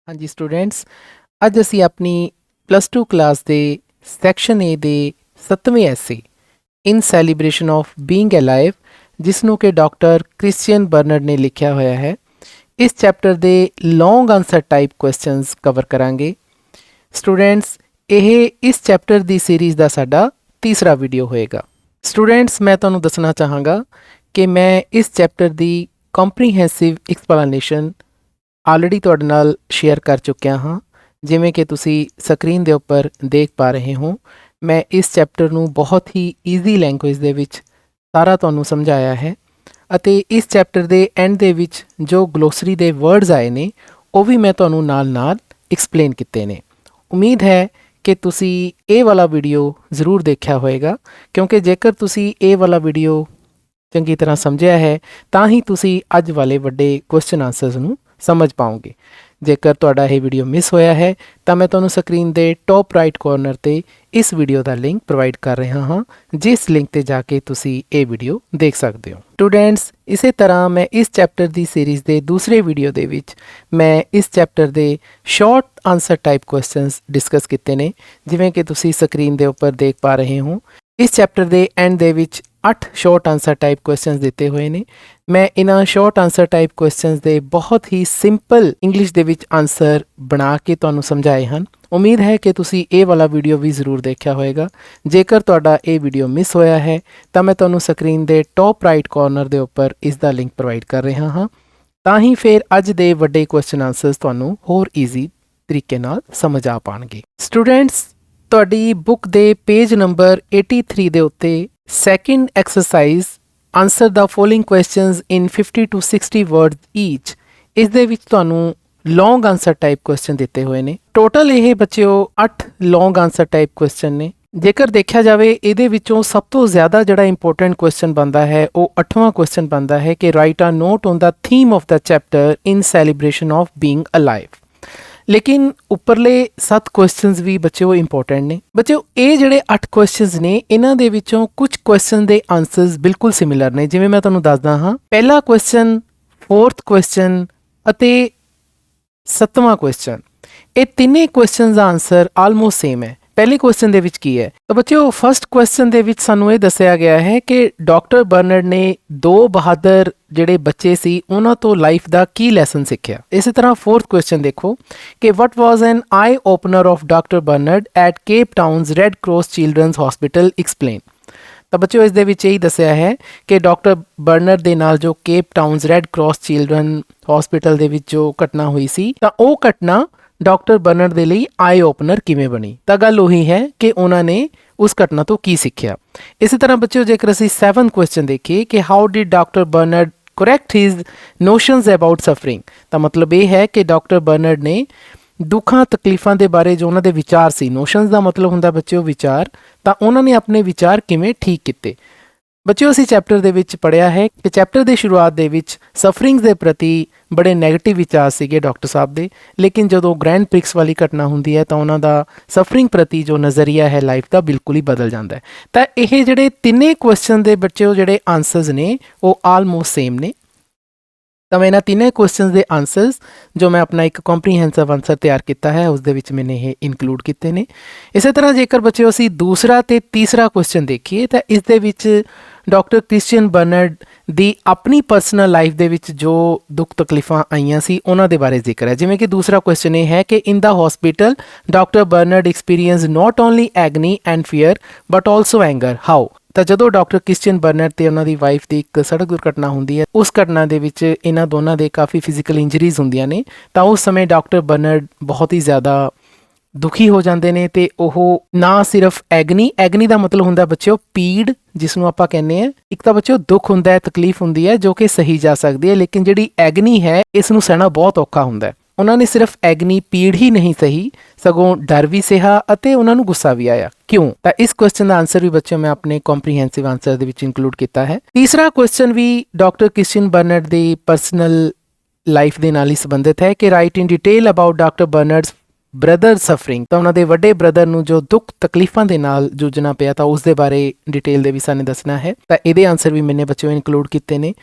हाँ जी स्टूडेंट्स, ਅੱਜ ਅਸੀਂ ਆਪਣੀ +2 ਕਲਾਸ ਦੇ ਸੈਕਸ਼ਨ ਏ ਦੇ 7ਵੇਂ ਐਸੇ ਇਨ ਸੈਲੀਬ੍ਰੇਸ਼ਨ ਆਫ ਬੀਇੰਗ ਅਲਾਈਵ ਜਿਸ ਨੂੰ ਕਿ ਡਾਕਟਰ ਕ੍ਰਿਸਚੀਅਨ ਬਰਨਰਡ ਨੇ ਲਿਖਿਆ ਹੋਇਆ ਹੈ, ਇਸ ਚੈਪਟਰ ਦੇ ਲੌਂਗ ਆਨਸਰ ਟਾਈਪ ਕੁਐਸਚਨਸ ਕਵਰ ਕਰਾਂਗੇ। ਸਟੂਡੈਂਟਸ, ਇਹ ਇਸ ਚੈਪਟਰ ਦੀ ਸੀਰੀਜ਼ ਦਾ ਸਾਡਾ ਤੀਸਰਾ ਵੀਡੀਓ ਹੋਏਗਾ। ਸਟੂਡੈਂਟਸ, ਮੈਂ ਤੁਹਾਨੂੰ ਦੱਸਣਾ ਚਾਹਾਂਗਾ ਕਿ ਮੈਂ ਇਸ ਚੈਪਟਰ ਦੀ ਕੰਪਰੀਹੈਂਸਿਵ ਐਕਸਪਲੇਨੇਸ਼ਨ ਆਲਰੇਡੀ ਤੁਹਾਡੇ ਨਾਲ ਸ਼ੇਅਰ ਕਰ ਚੁੱਕਿਆ ਹਾਂ। ਜਿਵੇਂ ਕਿ ਤੁਸੀਂ ਸਕਰੀਨ ਦੇ ਉੱਪਰ ਦੇਖ ਪਾ ਰਹੇ ਹੋ, ਮੈਂ ਇਸ ਚੈਪਟਰ ਨੂੰ ਬਹੁਤ ਹੀ ਈਜ਼ੀ ਲੈਂਗੁਏਜ ਦੇ ਵਿੱਚ ਸਾਰਾ ਤੁਹਾਨੂੰ ਸਮਝਾਇਆ ਹੈ ਅਤੇ ਇਸ ਚੈਪਟਰ ਦੇ ਐਂਡ ਦੇ ਵਿੱਚ ਜੋ ਗਲੋਸਰੀ ਦੇ ਵਰਡਸ ਆਏ ਨੇ ਉਹ ਵੀ ਮੈਂ ਤੁਹਾਨੂੰ ਨਾਲ ਐਕਸਪਲੇਨ ਕੀਤੇ ਨੇ। ਉਮੀਦ ਹੈ ਕਿ ਤੁਸੀਂ ਇਹ ਵਾਲਾ ਵੀਡੀਓ ਜ਼ਰੂਰ ਦੇਖਿਆ ਹੋਵੇਗਾ, ਕਿਉਂਕਿ ਜੇਕਰ ਤੁਸੀਂ ਇਹ ਵਾਲਾ ਵੀਡੀਓ ਚੰਗੀ ਤਰ੍ਹਾਂ ਸਮਝਿਆ ਹੈ ਤਾਂ ਹੀ ਤੁਸੀਂ ਅੱਜ ਵਾਲੇ ਵੱਡੇ ਕੁਐਸਚਨ ਆਨਸਰਸ ਨੂੰ ਸਮਝ ਪਾਓਗੇ। ਜੇਕਰ ਤੁਹਾਡਾ ਇਹ ਵੀਡੀਓ ਮਿਸ ਹੋਇਆ ਹੈ ਤਾਂ ਮੈਂ ਤੁਹਾਨੂੰ ਸਕਰੀਨ ਦੇ ਟੌਪ ਰਾਈਟ ਕਾਰਨਰ ਤੇ ਇਸ ਵੀਡੀਓ ਦਾ ਲਿੰਕ ਪ੍ਰੋਵਾਈਡ ਕਰ ਰਿਹਾ ਹਾਂ, ਜਿਸ ਲਿੰਕ ਤੇ ਜਾ ਕੇ ਤੁਸੀਂ ਇਹ ਵੀਡੀਓ ਦੇਖ ਸਕਦੇ ਹੋ। ਸਟੂਡੈਂਟਸ, ਇਸੇ ਤਰ੍ਹਾਂ ਮੈਂ ਇਸ ਚੈਪਟਰ ਦੀ ਸੀਰੀਜ਼ ਦੇ ਦੂਸਰੇ ਵੀਡੀਓ ਦੇ ਵਿੱਚ ਮੈਂ ਇਸ ਚੈਪਟਰ ਦੇ short answer type questions discuss ਕੀਤੇ ਨੇ, ਜਿਵੇਂ ਕਿ ਤੁਸੀਂ ਸਕਰੀਨ ਦੇ ਉੱਪਰ ਦੇਖ ਪਾ ਰਹੇ ਹੋ। ਇਸ ਚੈਪਟਰ ਦੇ ਐਂਡ ਦੇ ਵਿੱਚ 8 ਸ਼ਾਰਟ ਆਨਸਰ ਟਾਈਪ ਕੁਐਸਚਨਸ ਦਿੱਤੇ ਹੋਏ ਨੇ। ਮੈਂ ਇਹਨਾਂ ਸ਼ਾਰਟ ਆਨਸਰ ਟਾਈਪ ਕੁਐਸਚਨਸ ਦੇ ਬਹੁਤ ਹੀ ਸਿੰਪਲ ਇੰਗਲਿਸ਼ ਦੇ ਵਿੱਚ ਆਨਸਰ ਬਣਾ ਕੇ ਤੁਹਾਨੂੰ ਸਮਝਾਏ ਹਨ। ਉਮੀਦ ਹੈ ਕਿ ਤੁਸੀਂ ਇਹ ਵਾਲਾ ਵੀਡੀਓ ਵੀ ਜ਼ਰੂਰ ਦੇਖਿਆ ਹੋਵੇਗਾ। ਜੇਕਰ ਤੁਹਾਡਾ ਇਹ ਵੀਡੀਓ ਮਿਸ ਹੋਇਆ ਹੈ ਤਾਂ ਮੈਂ ਤੁਹਾਨੂੰ ਸਕਰੀਨ ਦੇ ਟੌਪ ਰਾਈਟ ਕਾਰਨਰ ਦੇ ਉੱਪਰ ਇਸ ਦਾ ਲਿੰਕ ਪ੍ਰੋਵਾਈਡ ਕਰ ਰਿਹਾ ਹਾਂ, ਤਾਂ ਹੀ ਫਿਰ ਅੱਜ ਦੇ ਵੱਡੇ ਕੁਐਸਚਨ ਆਨਸਰਸ ਤੁਹਾਨੂੰ ਹੋਰ ਈਜ਼ੀ ਤਰੀਕੇ ਨਾਲ ਸਮਝ ਆ ਪਾਣਗੇ। ਸਟੂਡੈਂਟਸ, ਤੁਹਾਡੀ ਬੁੱਕ ਦੇ ਪੇਜ ਨੰਬਰ 83 ਦੇ ਉੱਤੇ ਸੈਕਿੰਡ ਐਕਸਰਸਾਈਜ਼ ਆਨਸਰ ਦਾ following questions in 50 to 60 words each, ਇਸ ਦੇ ਵਿੱਚ ਤੁਹਾਨੂੰ ਲੌਂਗ ਆਨਸਰ ਟਾਈਪ ਕੁਐਸਚਨ ਦਿੱਤੇ ਹੋਏ ਨੇ। ਟੋਟਲ ਇਹ ਬੱਚਿਓ 8 ਲੌਂਗ ਆਨਸਰ ਟਾਈਪ ਕੁਐਸਚਨ ਨੇ। ਜੇਕਰ ਦੇਖਿਆ ਜਾਵੇ ਇਹਦੇ ਵਿੱਚੋਂ ਸਭ ਤੋਂ ਜ਼ਿਆਦਾ ਜਿਹੜਾ ਇੰਪੋਰਟੈਂਟ ਕੁਐਸਚਨ ਬਣਦਾ ਹੈ ਉਹ 8ਵਾਂ ਕੁਐਸਚਨ ਬਣਦਾ ਹੈ ਕਿ write a note on the theme of the chapter in celebration of being alive. ਲੇਕਿਨ ਉੱਪਰਲੇ 7 ਕੁਐਸਚਨਸ ਵੀ ਬੱਚਿਓ ਇੰਪੋਰਟੈਂਟ ਨੇ। ਬੱਚਿਓ, ਇਹ ਜਿਹੜੇ 8 ਕੁਐਸਚਨਸ ਨੇ ਇਹਨਾਂ ਦੇ ਵਿੱਚੋਂ ਕੁਝ ਕੁਐਸਚਨ ਦੇ ਆਨਸਰਸ ਬਿਲਕੁਲ ਸਿਮਿਲਰ ਨੇ। ਜਿਵੇਂ ਮੈਂ ਤੁਹਾਨੂੰ ਦੱਸਦਾ ਹਾਂ, ਪਹਿਲਾ ਕੁਐਸਚਨ, 4th ਕੁਐਸਚਨ ਅਤੇ 7ਵਾਂ ਕੁਐਸਚਨ, ਇਹ ਤਿੰਨੇ ਕੁਐਸਚਨਸ ਦਾ ਆਨਸਰ ਆਲਮੋਸਟ ਸੇਮ ਹੈ। ਪਹਿਲੇ ਕੁਐਸਚਨ ਦੇ ਵਿੱਚ ਕੀ ਹੈ ਤਾਂ ਬੱਚਿਓ, ਫਸਟ ਕੁਐਸਚਨ ਦੇ ਵਿੱਚ ਸਾਨੂੰ ਇਹ ਦੱਸਿਆ ਗਿਆ ਹੈ ਕਿ ਡਾਕਟਰ ਬਰਨਰਡ ਨੇ 2 ਬਹਾਦਰ ਜਿਹੜੇ ਬੱਚੇ ਸੀ ਉਹਨਾਂ ਤੋਂ ਲਾਈਫ ਦਾ ਕੀ ਲੈਸਨ ਸਿੱਖਿਆ। ਇਸੇ ਤਰ੍ਹਾਂ 4th ਕੁਐਸਚਨ ਦੇਖੋ ਕਿ what was an eye opener of doctor Barnard at Cape Town's Red Cross children's hospital explain. ਤਾਂ ਬੱਚਿਓ, ਇਸ ਦੇ ਵਿੱਚ ਇਹੀ ਦੱਸਿਆ ਹੈ ਕਿ ਡਾਕਟਰ ਬਰਨਰਡ ਦੇ ਨਾਲ ਜੋ cape Town's Red cross children hospital ਦੇ ਵਿੱਚ ਜੋ ਘਟਨਾ ਹੋਈ ਸੀ ਤਾਂ ਉਹ ਘਟਨਾ ਡਾਕਟਰ ਬਰਨਰਡ ਦੇ ਲਈ ਆਈ ਓਪਨਰ ਕਿਵੇਂ ਬਣੀ। ਤਾਂ ਗੱਲ ਉਹੀ ਹੈ ਕਿ ਉਹਨਾਂ ਨੇ ਉਸ ਘਟਨਾ ਤੋਂ ਕੀ ਸਿੱਖਿਆ। ਇਸੇ ਤਰ੍ਹਾਂ ਬੱਚਿਓ, ਜੇਕਰ ਅਸੀਂ 7th ਕੁਐਸਚਨ ਦੇਖੀਏ ਕਿ how did doctor Barnard correct his notions about suffering, ਤਾਂ ਮਤਲਬ ਇਹ ਹੈ ਕਿ ਡਾਕਟਰ ਬਰਨਰਡ ਨੇ ਦੁੱਖਾਂ ਤਕਲੀਫਾਂ ਦੇ ਬਾਰੇ ਜੋ ਉਹਨਾਂ ਦੇ ਵਿਚਾਰ ਸੀ, ਨੋਸ਼ਨਸ ਦਾ ਮਤਲਬ ਹੁੰਦਾ ਬੱਚਿਓ ਵਿਚਾਰ, ਤਾਂ ਉਹਨਾਂ ਨੇ ਆਪਣੇ ਵਿਚਾਰ ਕਿਵੇਂ ਠੀਕ ਕੀਤੇ। ਬੱਚਿਓ, ਅਸੀਂ ਚੈਪਟਰ ਦੇ ਵਿੱਚ ਪੜ੍ਹਿਆ ਹੈ ਕਿ ਚੈਪਟਰ ਦੇ ਸ਼ੁਰੂਆਤ ਦੇ ਵਿੱਚ ਸਫਰਿੰਗਸ ਦੇ ਪ੍ਰਤੀ ਬੜੇ ਨੈਗੇਟਿਵ ਵਿਚਾਰ ਸੀਗੇ ਡਾਕਟਰ ਸਾਹਿਬ ਦੇ, ਲੇਕਿਨ ਜਦੋਂ ਗ੍ਰੈਂਡ ਪ੍ਰਿਕਸ ਵਾਲੀ ਘਟਨਾ ਹੁੰਦੀ ਹੈ ਤਾਂ ਉਹਨਾਂ ਦਾ ਸਫਰਿੰਗ ਪ੍ਰਤੀ ਜੋ ਨਜ਼ਰੀਆ ਹੈ ਲਾਈਫ ਦਾ ਬਿਲਕੁਲ ਹੀ ਬਦਲ ਜਾਂਦਾ ਹੈ। ਤਾਂ ਇਹ ਜਿਹੜੇ ਤਿੰਨੇ ਕੁਐਸਚਨ ਦੇ ਬੱਚਿਓ ਜਿਹੜੇ ਆਨਸਰਸ ਨੇ ਉਹ ਆਲਮੋਸਟ ਸੇਮ ਨੇ। ਤਾਂ ਮੈਂ ਇਹਨਾਂ ਤਿੰਨੇ ਕੁਐਸਚਨਸ ਦੇ ਆਨਸਰਸ ਜੋ ਮੈਂ ਆਪਣਾ ਇੱਕ ਕੰਪਰੀਹੈਂਸਿਵ ਆਨਸਰ ਤਿਆਰ ਕੀਤਾ ਹੈ ਉਸ ਦੇ ਵਿੱਚ ਮੈंने ਇਹ ਇਨਕਲੂਡ ਕੀਤੇ ਨੇ। ਇਸੇ ਤਰ੍ਹਾਂ ਜੇਕਰ ਬੱਚਿਓ ਅਸੀਂ ਦੂਸਰਾ ਤੇ ਤੀਸਰਾ ਕੁਐਸਚਨ ਦੇਖੀਏ ਤਾਂ ਇਸ ਦੇ ਵਿੱਚ ਡਾਕਟਰ ਕ੍ਰਿਸਚੀਅਨ ਬਰਨਰਡ ਦੀ ਆਪਣੀ ਪਰਸਨਲ ਲਾਈਫ ਦੇ ਵਿੱਚ ਜੋ ਦੁੱਖ ਤਕਲੀਫਾਂ ਆਈਆਂ ਸੀ ਉਹਨਾਂ ਦੇ ਬਾਰੇ ਜ਼ਿਕਰ ਹੈ। ਜਿਵੇਂ ਕਿ ਦੂਸਰਾ ਕੁਐਸਚਨ ਇਹ ਹੈ ਕਿ in the hospital doctor Barnard experience not only agony and fear but also anger, how. ਤਾਂ ਜਦੋਂ ਡਾਕਟਰ ਕ੍ਰਿਸਚੀਅਨ ਬਰਨਰਡ ਤੇ ਉਹਨਾਂ ਦੀ ਵਾਈਫ ਦੀ ਇੱਕ ਸੜਕ ਦੁਰਘਟਨਾ ਹੁੰਦੀ ਹੈ, ਉਸ ਘਟਨਾ ਦੇ ਵਿੱਚ ਇਹਨਾਂ ਦੋਨਾਂ ਦੇ ਕਾਫੀ ਫਿਜ਼ੀਕਲ ਇੰਜਰੀਜ਼ ਹੁੰਦੀਆਂ ਨੇ, ਤਾਂ ਉਸ ਸਮੇਂ ਡਾਕਟਰ ਬਰਨਰਡ ਬਹੁਤ ਹੀ ਜ਼ਿਆਦਾ ਦੁਖੀ ਹੋ ਜਾਂਦੇ ਨੇ ਤੇ ਉਹ ਨਾ ਸਿਰਫ ਐਗਨੀ ਦਾ ਮਤਲਬ ਹੁੰਦਾ ਬੱਚਿਓ ਪੀੜ, ਜਿਸ ਨੂੰ ਆਪਾਂ ਕਹਿੰਦੇ ਆ। ਇੱਕ ਤਾਂ ਬੱਚਿਓ ਦੁੱਖ ਹੁੰਦਾ ਹੈ, ਤਕਲੀਫ ਹੁੰਦੀ ਹੈ ਜੋ ਕਿ ਸਹੀ ਜਾ ਸਕਦੀ ਹੈ, ਲੇਕਿਨ ਜਿਹੜੀ ਐਗਨੀ ਹੈ ਇਸ ਨੂੰ ਸਹਿਣਾ ਬਹੁਤ ਔਖਾ ਹੁੰਦਾ ਹੈ। ਉਹਨਾਂ ਨੇ ਸਿਰਫ ਐਗਨੀ ਪੀੜ ਹੀ ਨਹੀਂ ਸਹੀ, ਸਗੋਂ ਡਰ ਵੀ ਸਹਾ ਅਤੇ ਉਹਨਾਂ ਨੂੰ ਗੁੱਸਾ ਵੀ ਆਇਆ। ਕਿਉਂ? ਤਾਂ ਇਸ ਕੁਐਸਚਨ ਦਾ ਆਨਸਰ ਵੀ ਬੱਚਿਓ ਮੈਂ ਆਪਣੇ ਕੰਪਰੀਹੈਂਸਿਵ ਆਨਸਰ ਦੇ ਵਿੱਚ ਇਨਕਲੂਡ ਕੀਤਾ ਹੈ। ਤੀਸਰਾ ਕੁਐਸਚਨ ਵੀ ਡਾਕਟਰ ਕ੍ਰਿਸਚੀਅਨ ਬਰਨਰਡ ਦੀ ਪਰਸਨਲ ਲਾਈਫ ਦੇ ਨਾਲ ਹੀ ਸੰਬੰਧਿਤ ਹੈ ਕਿ write in detail about doctor Barnard's brother suffering, ਤਾਂ ਉਹਨਾਂ ਦੇ ਵੱਡੇ ਬ੍ਰਦਰ ਨੂੰ ਜੋ ਦੁੱਖ ਤਕਲੀਫਾਂ ਦੇ ਨਾਲ ਜੂਝਣਾ ਪਿਆ, ਤਾਂ ਉਸ ਦੇ ਬਾਰੇ ਡਿਟੇਲ ਦੇ ਵਿੱਚ ਸਾਨੂੰ ਦੱਸਣਾ ਹੈ। ਤਾਂ ਇਹਦੇ ਆਨਸਰ ਵੀ ਮੈਨੇ ਬੱਚਿਓ ਇਨਕਲੂਡ ਕੀਤੇ ਨੇ।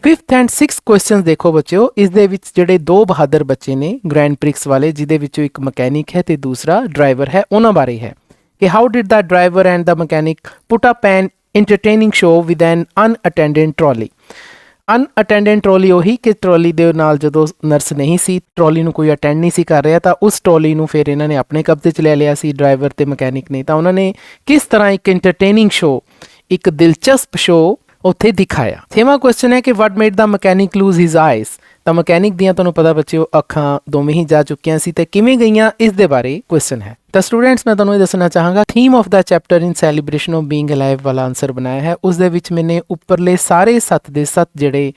5th ਐਂਡ 6th ਕੁਐਸਚਨਸ ਦੇਖੋ ਬੱਚਿਓ, ਇਸ ਦੇ ਵਿੱਚ ਜਿਹੜੇ ਦੋ ਬਹਾਦਰ ਬੱਚੇ ਨੇ ਗ੍ਰੈਂਡ ਪ੍ਰਿਕਸ ਵਾਲੇ, ਜਿਹਦੇ ਵਿੱਚੋਂ ਇੱਕ ਮਕੈਨਿਕ ਹੈ ਤੇ ਦੂਸਰਾ ਡਰਾਈਵਰ ਹੈ, ਉਹਨਾਂ ਬਾਰੇ ਹੈ ਕਿ how did the driver and the mechanic put up an entertaining show with an unattended trolley। Unattended trolley ਉਹੀ ਕਿ ਟਰੋਲੀ ਦੇ ਨਾਲ ਜਦੋਂ ਨਰਸ ਨਹੀਂ ਸੀ, ਟਰੋਲੀ ਨੂੰ ਕੋਈ ਅਟੈਂਡ ਨਹੀਂ ਸੀ ਕਰ ਰਿਹਾ, ਤਾਂ ਉਸ ਟਰੋਲੀ ਨੂੰ ਫਿਰ ਇਹਨਾਂ ਨੇ ਆਪਣੇ ਕਬਜ਼ੇ 'ਚ ਲੈ ਲਿਆ ਸੀ ਡਰਾਈਵਰ ਤੇ ਮਕੈਨਿਕ ਨੇ। ਤਾਂ ਉਹਨਾਂ ਨੇ ਕਿਸ ਤਰ੍ਹਾਂ ਇੱਕ ਇੰਟਰਟੇਨਿੰਗ ਸ਼ੋਅ, ਇੱਕ ਦਿਲਚਸਪ ਸ਼ੋਅ ਉੱਥੇ ਦਿਖਾਇਆ। 6ਵਾਂ ਕੁਐਸਚਨ ਹੈ ਕਿ ਵਾਟ ਮੇਡ ਦਾ ਮਕੈਨਿਕ ਲੂਜ਼ ਹਿਜ਼ ਆਈਜ਼। ਤਾਂ ਮਕੈਨਿਕ ਦੀਆਂ ਤੁਹਾਨੂੰ ਪਤਾ ਬੱਚਿਓ ਅੱਖਾਂ ਦੋਵੇਂ ਹੀ ਜਾ ਚੁੱਕੀਆਂ ਸੀ, ਤੇ ਕਿਵੇਂ ਗਈਆਂ ਇਸ ਦੇ ਬਾਰੇ ਕੁਐਸਚਨ ਹੈ। ਤਾਂ ਸਟੂਡੈਂਟਸ ਮੈਂ ਤੁਹਾਨੂੰ ਇਹ ਦੱਸਣਾ ਚਾਹਾਂਗਾ, theme of the chapter in celebration of being alive ਵਾਲਾ ਆਨਸਰ ਬਣਾਇਆ ਹੈ। ਉਸ ਦੇ ਵਿੱਚ ਮੈਨੇ ਉੱਪਰਲੇ ਸਾਰੇ 7 ਦੇ 7 ਜਿਹੜੇ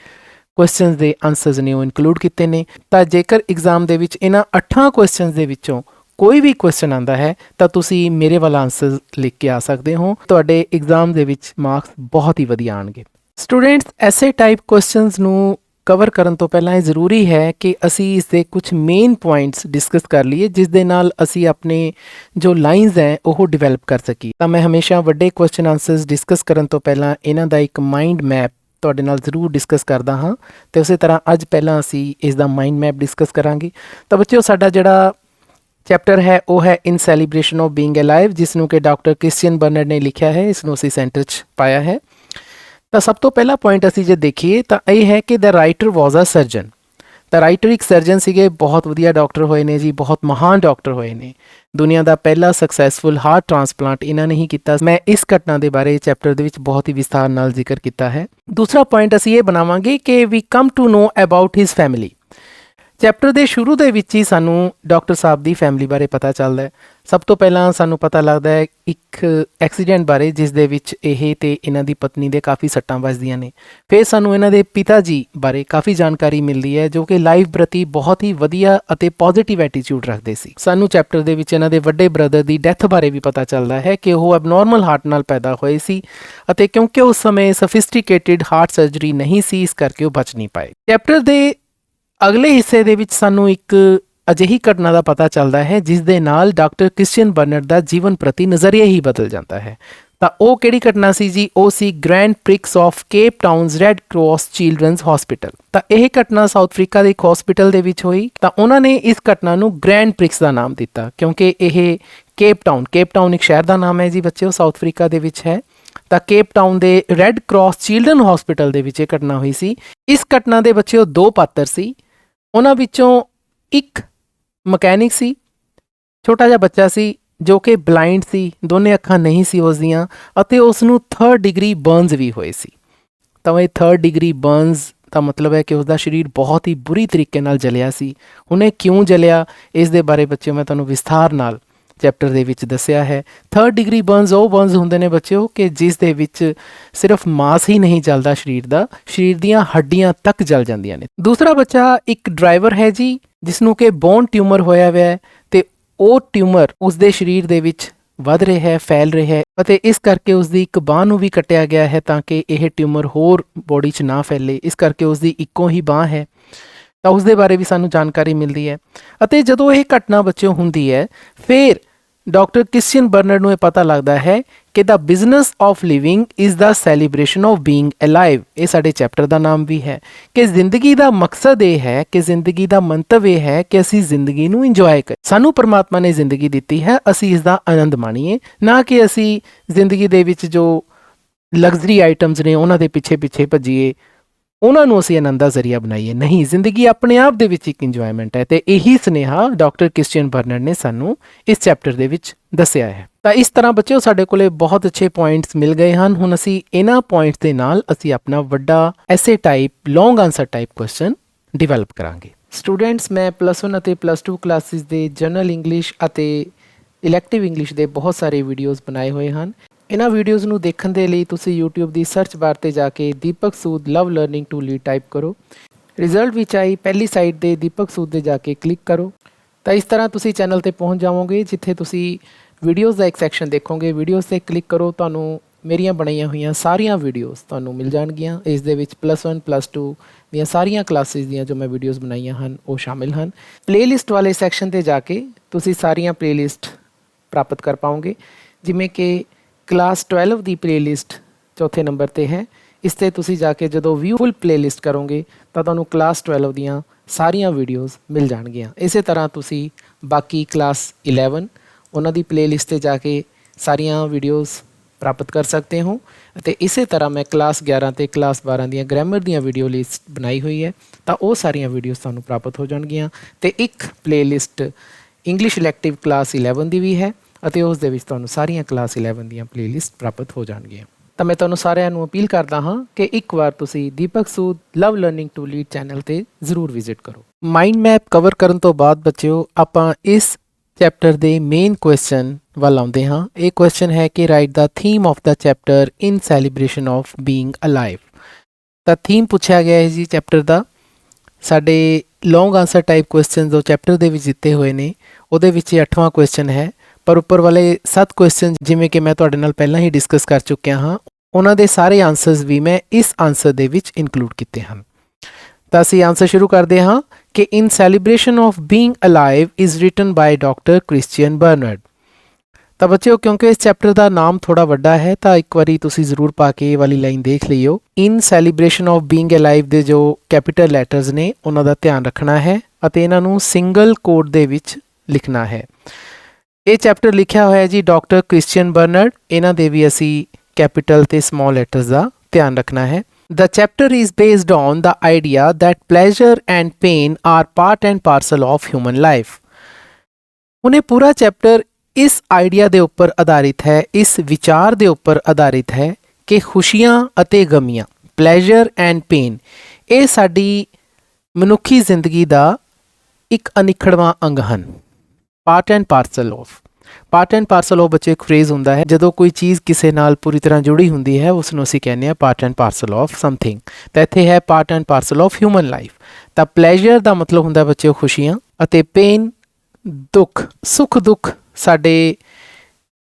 ਕੁਐਸਚਨਸ ਦੇ ਆਨਸਰਸ ਨੇ ਉਹ ਇਨਕਲੂਡ ਕੀਤੇ ਨੇ। ਤਾਂ ਜੇਕਰ ਐਗਜ਼ਾਮ ਦੇ ਵਿੱਚ ਇਹਨਾਂ 8 ਕੁਐਸਚਨਸ ਦੇ ਵਿੱਚੋਂ ਕੋਈ ਵੀ ਕੁਐਸਚਨ ਆਉਂਦਾ ਹੈ ਤਾਂ ਤੁਸੀਂ ਮੇਰੇ ਵਾਲਾ ਆਨਸਰ ਲਿਖ ਕੇ ਆ ਸਕਦੇ ਹੋ, ਤੁਹਾਡੇ ਐਗਜ਼ਾਮ ਦੇ ਵਿੱਚ ਮਾਰਕਸ ਬਹੁਤ ਹੀ ਵਧੀਆ ਆਣਗੇ। ਸਟੂਡੈਂਟਸ, ਐਸੇ ਟਾਈਪ ਕੁਐਸਚਨਸ ਨੂੰ ਕਵਰ ਕਰਨ ਤੋਂ ਪਹਿਲਾਂ ਇਹ ਜ਼ਰੂਰੀ ਹੈ ਕਿ ਅਸੀਂ ਇਸ ਦੇ ਕੁਝ ਮੇਨ ਪੁਆਇੰਟਸ ਡਿਸਕਸ ਕਰ ਲਈਏ, ਜਿਸ ਦੇ ਨਾਲ ਅਸੀਂ ਆਪਣੇ ਜੋ ਲਾਈਨਸ ਹੈ ਉਹ ਡਿਵੈਲਪ ਕਰ ਸਕੀਏ। ਤਾਂ ਮੈਂ ਹਮੇਸ਼ਾ ਵੱਡੇ ਕੁਐਸਚਨ ਆਨਸਰਸ ਡਿਸਕਸ ਕਰਨ ਤੋਂ ਪਹਿਲਾਂ ਇਹਨਾਂ ਦਾ ਇੱਕ ਮਾਈਂਡ ਮੈਪ ਤੁਹਾਡੇ ਨਾਲ ਜ਼ਰੂਰ ਡਿਸਕਸ ਕਰਦਾ ਹਾਂ, ਤੇ ਉਸੇ ਤਰ੍ਹਾਂ ਅੱਜ ਪਹਿਲਾਂ ਅਸੀਂ ਇਸ ਦਾ ਮਾਈਂਡ ਮੈਪ ਡਿਸਕਸ ਕਰਾਂਗੇ। ਤਾਂ ਬੱਚਿਓ, ਸਾਡਾ ਜਿਹੜਾ ਚੈਪਟਰ ਹੈ ਉਹ ਹੈ ਇਨ ਸੈਲੀਬ੍ਰੇਸ਼ਨ ਆਫ ਬੀਇੰਗ ਅਲਾਈਵ, ਜਿਸ ਨੂੰ ਕਿ ਡਾਕਟਰ ਕ੍ਰਿਸਚੀਅਨ ਬਰਨਰਡ ਨੇ ਲਿਖਿਆ ਹੈ। ਇਸ ਨੂੰ ਅਸੀਂ ਸੈਂਟਰ 'ਚ ਪਾਇਆ ਹੈ। ਤਾਂ ਸਭ ਤੋਂ ਪਹਿਲਾ ਪੁਆਇੰਟ ਅਸੀਂ ਜੇ ਦੇਖੀਏ ਤਾਂ ਇਹ ਹੈ ਕਿ the writer was a surgeon. ਤਾਂ ਰਾਈਟਰ ਇੱਕ ਸਰਜਨ ਸੀਗੇ, ਬਹੁਤ ਵਧੀਆ ਡਾਕਟਰ ਹੋਏ ਨੇ ਜੀ, ਬਹੁਤ ਮਹਾਨ ਡਾਕਟਰ ਹੋਏ ਨੇ। ਦੁਨੀਆ ਦਾ ਪਹਿਲਾ ਸਕਸੈਸਫੁਲ ਹਾਰਟ ਟ੍ਰਾਂਸਪਲਾਂਟ ਇਹਨਾਂ ਨੇ ਹੀ ਕੀਤਾ। ਮੈਂ ਇਸ ਘਟਨਾ ਦੇ ਬਾਰੇ ਚੈਪਟਰ ਦੇ ਵਿੱਚ ਬਹੁਤ ਹੀ ਵਿਸਥਾਰ ਨਾਲ ਜ਼ਿਕਰ ਕੀਤਾ ਹੈ। ਦੂਸਰਾ ਪੁਆਇੰਟ ਅਸੀਂ ਇਹ ਬਣਾਵਾਂਗੇ ਕਿ we come to know about his family. Chapter ਦੇ ਸ਼ੁਰੂ ਦੇ ਵਿੱਚ ਹੀ ਸਾਨੂੰ ਡਾਕਟਰ ਸਾਹਿਬ ਦੀ ਫੈਮਿਲੀ ਬਾਰੇ ਪਤਾ ਚੱਲਦਾ ਹੈ। ਸਭ ਤੋਂ ਪਹਿਲਾਂ ਸਾਨੂੰ ਪਤਾ ਲੱਗਦਾ ਹੈ ਇੱਕ ਐਕਸੀਡੈਂਟ ਬਾਰੇ, ਜਿਸ ਦੇ ਵਿੱਚ ਇਹ ਤੇ ਇਹਨਾਂ ਦੀ ਪਤਨੀ ਦੇ ਕਾਫੀ ਸੱਟਾਂ ਵੱਜਦੀਆਂ ਨੇ। ਫਿਰ ਸਾਨੂੰ ਇਹਨਾਂ ਦੇ ਪਿਤਾ ਜੀ ਬਾਰੇ ਕਾਫੀ ਜਾਣਕਾਰੀ ਮਿਲਦੀ ਹੈ, ਜੋ ਕਿ ਲਾਈਫ ਪ੍ਰਤੀ ਬਹੁਤ ਹੀ ਵਧੀਆ ਅਤੇ ਪੋਜ਼ਿਟਿਵ ਐਟੀਟਿਊਡ ਰੱਖਦੇ ਸੀ। ਸਾਨੂੰ ਚੈਪਟਰ ਦੇ ਵਿੱਚ ਇਹਨਾਂ ਦੇ ਵੱਡੇ ਬ੍ਰਦਰ ਦੀ ਡੈਥ ਬਾਰੇ ਵੀ ਪਤਾ ਚੱਲਦਾ ਹੈ ਕਿ ਉਹ ਐਬਨੋਰਮਲ ਹਾਰਟ ਨਾਲ ਪੈਦਾ ਹੋਏ ਸੀ, ਅਤੇ ਕਿਉਂਕਿ ਉਸ ਸਮੇਂ ਸਫਿਸਟੀਕੇਟਿਡ ਹਾਰਟ ਸਰਜਰੀ ਨਹੀਂ ਸੀ, ਇਸ ਕਰਕੇ ਉਹ ਬਚ ਨਹੀਂ ਪਾਏ। ਚੈਪਟਰ ਦੇ ਅਗਲੇ ਹਿੱਸੇ ਦੇ ਵਿੱਚ ਸਾਨੂੰ ਇੱਕ ਅਜਿਹੀ ਘਟਨਾ ਦਾ ਪਤਾ ਚੱਲਦਾ ਹੈ ਜਿਸ ਦੇ ਨਾਲ ਡਾਕਟਰ ਕ੍ਰਿਸਚੀਅਨ ਬਰਨਰਡ ਦਾ ਜੀਵਨ ਪ੍ਰਤੀ ਨਜ਼ਰੀਆ ਹੀ ਬਦਲ ਜਾਂਦਾ ਹੈ। ਤਾਂ ਉਹ ਕਿਹੜੀ ਘਟਨਾ ਸੀ ਜੀ? ਉਹ ਸੀ Grand Prix of Cape Town's Red Cross children's hospital. ਤਾਂ ਇਹ ਘਟਨਾ ਸਾਊਥ ਅਫਰੀਕਾ ਦੇ ਇੱਕ ਹਸਪੀਟਲ ਦੇ ਵਿੱਚ ਹੋਈ। ਤਾਂ ਉਹਨਾਂ ਨੇ ਇਸ ਘਟਨਾ ਨੂੰ ਗ੍ਰੈਂਡ ਪ੍ਰਿਕਸ ਦਾ ਨਾਮ ਦਿੱਤਾ, ਕਿਉਂਕਿ ਇਹ ਕੇਪ ਟਾਊਨ ਇੱਕ ਸ਼ਹਿਰ ਦਾ ਨਾਮ ਹੈ ਜੀ ਬੱਚਿਓ, ਸਾਊਥ ਅਫਰੀਕਾ ਦੇ ਵਿੱਚ ਹੈ। ਤਾਂ ਕੇਪ ਟਾਊਨ ਦੇ ਰੈੱਡ ਕ੍ਰਾਸ ਚਿਲਡਰਨ ਹਸਪੀਟਲ ਦੇ ਵਿੱਚ ਇਹ ਘਟਨਾ ਹੋਈ ਸੀ। ਇਸ ਘਟਨਾ ਦੇ ਬੱਚਿਓ 2 ਪਾਤਰ ਸੀ। ਉਹਨਾਂ ਵਿੱਚੋਂ ਇੱਕ ਮਕੈਨਿਕ ਸੀ, ਛੋਟਾ ਜਿਹਾ ਬੱਚਾ ਸੀ ਜੋ ਕਿ ਬਲਾਈਂਡ ਸੀ, ਦੋਨੇ ਅੱਖਾਂ ਨਹੀਂ ਸੀ ਉਸਦੀਆਂ, ਅਤੇ ਉਸ ਨੂੰ 3rd ਡਿਗਰੀ ਬਰਨਸ ਵੀ ਹੋਏ ਸੀ। ਤਾਂ ਇਹ 3rd ਡਿਗਰੀ ਬਰਨਸ ਦਾ ਮਤਲਬ ਹੈ ਕਿ ਉਸਦਾ ਸਰੀਰ ਬਹੁਤ ਹੀ ਬੁਰੀ ਤਰੀਕੇ ਨਾਲ ਜਲਿਆ ਸੀ। ਹੁਣ ਇਹ ਕਿਉਂ ਜਲਿਆ, ਇਸ ਦੇ ਬਾਰੇ ਬੱਚਿਓ ਮੈਂ ਤੁਹਾਨੂੰ ਵਿਸਥਾਰ ਨਾਲ ਚੈਪਟਰ ਦੇ ਵਿੱਚ ਦੱਸਿਆ ਹੈ। 3rd ਡਿਗਰੀ ਬਰਨਸ ਉਹ ਬਰਨਸ ਹੁੰਦੇ ਨੇ ਬੱਚਿਓ ਕਿ ਜਿਸ ਦੇ ਵਿੱਚ ਸਿਰਫ ਮਾਸ ਹੀ ਨਹੀਂ ਜਲਦਾ ਸਰੀਰ ਦਾ, ਸਰੀਰ ਦੀਆਂ ਹੱਡੀਆਂ ਤੱਕ ਜਲ ਜਾਂਦੀਆਂ ਨੇ। ਦੂਸਰਾ ਬੱਚਾ ਇੱਕ ਡਰਾਈਵਰ ਹੈ ਜੀ, ਜਿਸ ਨੂੰ ਕਿ ਬੋਨ ਟਿਊਮਰ ਹੋਇਆ ਹੋਇਆ ਹੈ, ਤੇ ਉਹ ਟਿਊਮਰ ਉਸਦੇ ਸਰੀਰ ਦੇ ਵਿੱਚ ਵੱਧ ਰਿਹਾ ਹੈ, ਫੈਲ ਰਿਹਾ ਹੈ, ਅਤੇ ਇਸ ਕਰਕੇ ਉਸਦੀ ਇੱਕ ਬਾਂਹ ਨੂੰ ਵੀ ਕੱਟਿਆ ਗਿਆ ਹੈ ਤਾਂ ਕਿ ਇਹ ਟਿਊਮਰ ਹੋਰ ਬੋਡੀ 'ਚ ਨਾ ਫੈਲੇ। ਇਸ ਕਰਕੇ ਉਸਦੀ ਇੱਕੋ ਹੀ ਬਾਂਹ ਹੈ। ਤਾਂ ਉਸ ਦੇ ਬਾਰੇ ਵੀ ਸਾਨੂੰ ਜਾਣਕਾਰੀ ਮਿਲਦੀ ਹੈ। ਅਤੇ ਜਦੋਂ ਇਹ ਘਟਨਾ ਬੱਚਿਓ ਹੁੰਦੀ ਹੈ, ਫਿਰ ਡਾਕਟਰ ਕ੍ਰਿਸਚੀਅਨ ਬਰਨਰਡ ਨੂੰ ਇਹ ਪਤਾ ਲੱਗਦਾ ਹੈ ਕਿ the business of living is the celebration of being alive. ਇਹ ਸਾਡੇ ਚੈਪਟਰ ਦਾ ਨਾਮ ਵੀ ਹੈ ਕਿ ਜ਼ਿੰਦਗੀ ਦਾ ਮਕਸਦ ਇਹ ਹੈ, ਕਿ ਜ਼ਿੰਦਗੀ ਦਾ ਮੰਤਵ ਇਹ ਹੈ ਕਿ ਅਸੀਂ ਜ਼ਿੰਦਗੀ ਨੂੰ ਇੰਜੋਏ ਕਰੀਏ। ਸਾਨੂੰ ਪਰਮਾਤਮਾ ਨੇ ਜ਼ਿੰਦਗੀ ਦਿੱਤੀ ਹੈ, ਅਸੀਂ ਇਸ ਦਾ ਆਨੰਦ ਮਾਣੀਏ, ਨਾ ਕਿ ਅਸੀਂ ਜ਼ਿੰਦਗੀ ਦੇ ਵਿੱਚ ਜੋ ਲਗਜ਼ਰੀ ਆਈਟਮਸ ਨੇ ਉਹਨਾਂ ਦੇ ਪਿੱਛੇ ਭੱਜੀਏ, ਉਹਨਾਂ ਨੂੰ ਅਸੀਂ ਆਨੰਦ ਦਾ ਜ਼ਰੀਆ ਬਣਾਈਏ। ਨਹੀਂ, ਜ਼ਿੰਦਗੀ ਆਪਣੇ ਆਪ ਦੇ ਵਿੱਚ ਇੱਕ ਇੰਜੋਇਮੈਂਟ ਹੈ, ਤੇ ਇਹੀ ਸੁਨੇਹਾ ਡਾਕਟਰ ਕ੍ਰਿਸਚੀਅਨ ਬਰਨਰਡ ਨੇ ਸਾਨੂੰ ਇਸ ਚੈਪਟਰ ਦੇ ਵਿੱਚ ਦੱਸਿਆ ਹੈ। ਤਾਂ ਇਸ ਤਰ੍ਹਾਂ ਬੱਚਿਓ ਸਾਡੇ ਕੋਲੇ ਬਹੁਤ ਅੱਛੇ ਪੁਆਇੰਟਸ ਮਿਲ ਗਏ ਹਨ। ਹੁਣ ਅਸੀਂ ਇਹਨਾਂ ਪੁਆਇੰਟਸ ਦੇ ਨਾਲ ਅਸੀਂ ਆਪਣਾ ਵੱਡਾ ਐਸੇ ਟਾਈਪ, ਲੌਂਗ ਆਨਸਰ ਟਾਈਪ ਕੁਐਸਚਨ ਡਿਵੈਲਪ ਕਰਾਂਗੇ। ਸਟੂਡੈਂਟਸ, ਮੈਂ +1 ਅਤੇ +2 ਕਲਾਸਿਸ ਦੇ ਜਨਰਲ ਇੰਗਲਿਸ਼ ਅਤੇ ਇਲੈਕਟਿਵ ਇੰਗਲਿਸ਼ ਦੇ ਬਹੁਤ ਸਾਰੇ ਵੀਡੀਓਜ਼ ਬਣਾਏ ਹੋਏ ਹਨ। ਇਹਨਾਂ ਵੀਡੀਓਜ਼ ਨੂੰ ਦੇਖਣ ਦੇ ਲਈ ਤੁਸੀਂ YouTube ਦੀ ਸਰਚ ਬਾਰ 'ਤੇ ਜਾ ਕੇ ਦੀਪਕ ਸੂਦ ਲਵ ਲਰਨਿੰਗ ਟੂ ਲੀਡ ਟਾਈਪ ਕਰੋ। ਰਿਜ਼ਲਟ ਵਿੱਚ ਆਈ ਪਹਿਲੀ ਸਾਈਟ 'ਤੇ ਦੀਪਕ ਸੂਦ 'ਤੇ ਜਾ ਕੇ ਕਲਿੱਕ ਕਰੋ। ਤਾਂ ਇਸ ਤਰ੍ਹਾਂ ਤੁਸੀਂ ਚੈਨਲ 'ਤੇ ਪਹੁੰਚ ਜਾਵੋਗੇ, ਜਿੱਥੇ ਤੁਸੀਂ ਵੀਡੀਓਜ਼ ਦਾ ਇੱਕ ਸੈਕਸ਼ਨ ਦੇਖੋਗੇ। ਵੀਡੀਓਜ਼ 'ਤੇ ਕਲਿੱਕ ਕਰੋ, ਤੁਹਾਨੂੰ ਮੇਰੀਆਂ ਬਣਾਈਆਂ ਹੋਈਆਂ ਸਾਰੀਆਂ ਵੀਡੀਓਜ਼ ਤੁਹਾਨੂੰ ਮਿਲ ਜਾਣਗੀਆਂ। ਇਸ ਦੇ ਵਿੱਚ +1 +2 ਦੀਆਂ ਸਾਰੀਆਂ ਕਲਾਸਿਸ ਦੀਆਂ ਜੋ ਮੈਂ ਵੀਡੀਓਜ਼ ਬਣਾਈਆਂ ਹਨ ਉਹ ਸ਼ਾਮਿਲ ਹਨ। ਪਲੇਲਿਸਟ ਵਾਲੇ ਸੈਕਸ਼ਨ 'ਤੇ ਜਾ ਕੇ ਤੁਸੀਂ ਸਾਰੀਆਂ ਪਲੇਲਿਸਟ ਪ੍ਰਾਪਤ ਕਰ ਪਾਓਗੇ, ਜਿਵੇਂ ਕਿ ਕਲਾਸ 12 ਦੀ ਪਲੇਲਿਸਟ ਚੌਥੇ ਨੰਬਰ 'ਤੇ ਹੈ। ਇਸ 'ਤੇ ਤੁਸੀਂ ਜਾ ਕੇ ਜਦੋਂ ਵਿਊ ਫੁੱਲ ਪਲੇਲਿਸਟ ਕਰੋਗੇ ਤਾਂ ਤੁਹਾਨੂੰ ਕਲਾਸ 12 ਦੀਆਂ ਸਾਰੀਆਂ ਵੀਡੀਓਜ਼ ਮਿਲ ਜਾਣਗੀਆਂ। ਇਸੇ ਤਰ੍ਹਾਂ ਤੁਸੀਂ ਬਾਕੀ ਕਲਾਸ 11 ਉਹਨਾਂ ਦੀ ਪਲੇਲਿਸਟ 'ਤੇ ਜਾ ਕੇ ਸਾਰੀਆਂ ਵੀਡੀਓਜ਼ ਪ੍ਰਾਪਤ ਕਰ ਸਕਦੇ ਹੋ। ਅਤੇ ਇਸੇ ਤਰ੍ਹਾਂ ਮੈਂ ਕਲਾਸ 11 ਅਤੇ ਕਲਾਸ 12 ਦੀਆਂ ਗ੍ਰਾਮਰ ਦੀਆਂ ਵੀਡੀਓ ਲਿਸਟ ਬਣਾਈ ਹੋਈ ਹੈ, ਤਾਂ ਉਹ ਸਾਰੀਆਂ ਵੀਡੀਓਜ਼ ਤੁਹਾਨੂੰ ਪ੍ਰਾਪਤ ਹੋ ਜਾਣਗੀਆਂ। ਅਤੇ ਇੱਕ ਪਲੇਲਿਸਟ ਇੰਗਲਿਸ਼ ਇਲੈਕਟਿਵ ਕਲਾਸ 11 ਦੀ ਵੀ ਹੈ ਅਤੇ ਉਸ ਦੇ ਵਿੱਚ ਤੁਹਾਨੂੰ ਸਾਰੀਆਂ ਕਲਾਸ 11 ਦੀਆਂ ਪਲੇਲਿਸਟ ਪ੍ਰਾਪਤ ਹੋ ਜਾਣਗੀਆਂ। ਤਾਂ ਮੈਂ ਤੁਹਾਨੂੰ ਸਾਰਿਆਂ ਨੂੰ ਅਪੀਲ ਕਰਦਾ ਹਾਂ ਕਿ ਇੱਕ ਵਾਰ ਤੁਸੀਂ ਦੀਪਕ ਸੂਦ ਲਵ ਲਰਨਿੰਗ ਟੂ ਲੀਡ ਚੈਨਲ 'ਤੇ ਜ਼ਰੂਰ ਵਿਜ਼ਿਟ ਕਰੋ। ਮਾਈਂਡ ਮੈਪ ਕਵਰ ਕਰਨ ਤੋਂ ਬਾਅਦ ਬੱਚਿਓ ਆਪਾਂ ਇਸ ਚੈਪਟਰ ਦੇ ਮੇਨ ਕੁਐਸਚਨ ਵੱਲ ਆਉਂਦੇ ਹਾਂ। ਇਹ ਕੁਐਸਚਨ ਹੈ ਕਿ right the theme of the chapter in celebration of being alive. ਤਾਂ ਥੀਮ ਪੁੱਛਿਆ ਗਿਆ ਹੈ ਜੀ ਚੈਪਟਰ ਦਾ। ਸਾਡੇ ਲੌਂਗ ਆਂਸਰ ਟਾਈਪ ਕੁਐਸਚਨ ਜੋ ਚੈਪਟਰ ਦੇ ਵਿੱਚ ਦਿੱਤੇ ਹੋਏ ਨੇ ਉਹਦੇ ਵਿੱਚ ਇਹ 8ਵਾਂ ਕੁਐਸਚਨ ਹੈ, ਪਰ ਉੱਪਰ ਵਾਲੇ 7 ਕੁਐਸਚਨ ਜਿਵੇਂ ਕਿ ਮੈਂ ਤੁਹਾਡੇ ਨਾਲ ਪਹਿਲਾਂ ਹੀ ਡਿਸਕਸ ਕਰ ਚੁੱਕਿਆ ਹਾਂ, ਉਹਨਾਂ ਦੇ ਸਾਰੇ ਆਂਸਰਸ ਵੀ ਮੈਂ ਇਸ ਆਂਸਰ ਦੇ ਵਿੱਚ ਇਨਕਲੂਡ ਕੀਤੇ ਹਨ। ਤਾਂ ਅਸੀਂ ਆਂਸਰ ਸ਼ੁਰੂ ਕਰਦੇ ਹਾਂ ਕਿ in celebration of being alive is written by doctor Christian Barnard. ਤਾਂ ਬੱਚਿਓ ਕਿਉਂਕਿ ਇਸ ਚੈਪਟਰ ਦਾ ਨਾਮ ਥੋੜਾ ਵੱਡਾ ਹੈ ਤਾਂ ਇੱਕ ਵਾਰੀ ਤੁਸੀਂ ਜ਼ਰੂਰ ਪਾ ਕੇ ਇਹ ਵਾਲੀ ਲਾਈਨ ਦੇਖ ਲਈਓ। ਇਨ ਸੈਲੀਬ੍ਰੇਸ਼ਨ ਆਫ ਬੀਇੰਗ ਅਲਾਈਵ ਦੇ ਜੋ ਕੈਪੀਟਲ ਲੈਟਰਸ ਨੇ ਉਹਨਾਂ ਦਾ ਧਿਆਨ ਰੱਖਣਾ ਹੈ ਅਤੇ ਇਹਨਾਂ ਨੂੰ ਸਿੰਗਲ ਕੋਡ ਦੇ ਵਿੱਚ ਲਿਖਣਾ ਹੈ। ਇਹ ਚੈਪਟਰ ਲਿਖਿਆ ਹੋਇਆ ਜੀ ਡਾਕਟਰ ਕ੍ਰਿਸਚੀਅਨ ਬਰਨਰਡ। ਇਹਨਾਂ ਦੇ ਵੀ ਅਸੀਂ ਕੈਪੀਟਲ ਤੇ ਸਮਾਲ ਲੈਟਰਸ ਦਾ ਧਿਆਨ ਰੱਖਣਾ ਹੈ। The chapter is based on the idea that pleasure and pain are part and parcel of human life. ਹੁਣ ਇਹ ਪੂਰਾ ਚੈਪਟਰ ਇਸ ਆਈਡੀਆ ਦੇ ਉੱਪਰ ਆਧਾਰਿਤ ਹੈ, ਇਸ ਵਿਚਾਰ ਦੇ ਉੱਪਰ ਆਧਾਰਿਤ ਹੈ ਕਿ ਖੁਸ਼ੀਆਂ ਅਤੇ ਗਮੀਆਂ, pleasure and pain, ਇਹ ਸਾਡੀ ਮਨੁੱਖੀ ਜ਼ਿੰਦਗੀ ਦਾ ਇੱਕ ਅਨਿੱਖੜਵਾਂ ਅੰਗ ਹਨ। Part and parcel of. Part and parcel of ਬੱਚੇ ਇੱਕ ਫਰੇਜ਼ ਹੁੰਦਾ ਹੈ ਜਦੋਂ ਕੋਈ ਚੀਜ਼ ਕਿਸੇ ਨਾਲ ਪੂਰੀ ਤਰ੍ਹਾਂ ਜੁੜੀ ਹੁੰਦੀ ਹੈ, ਉਸ ਨੂੰ ਅਸੀਂ ਕਹਿੰਦੇ ਹਾਂ part and parcel of something. ਤਾਂ ਇੱਥੇ ਹੈ part and parcel of human life. ਤਾਂ ਪਲੇਜ਼ਰ ਦਾ ਮਤਲਬ ਹੁੰਦਾ ਬੱਚੇ ਖੁਸ਼ੀਆਂ ਅਤੇ ਪੇਨ ਦੁੱਖ, ਸੁੱਖ ਦੁੱਖ ਸਾਡੇ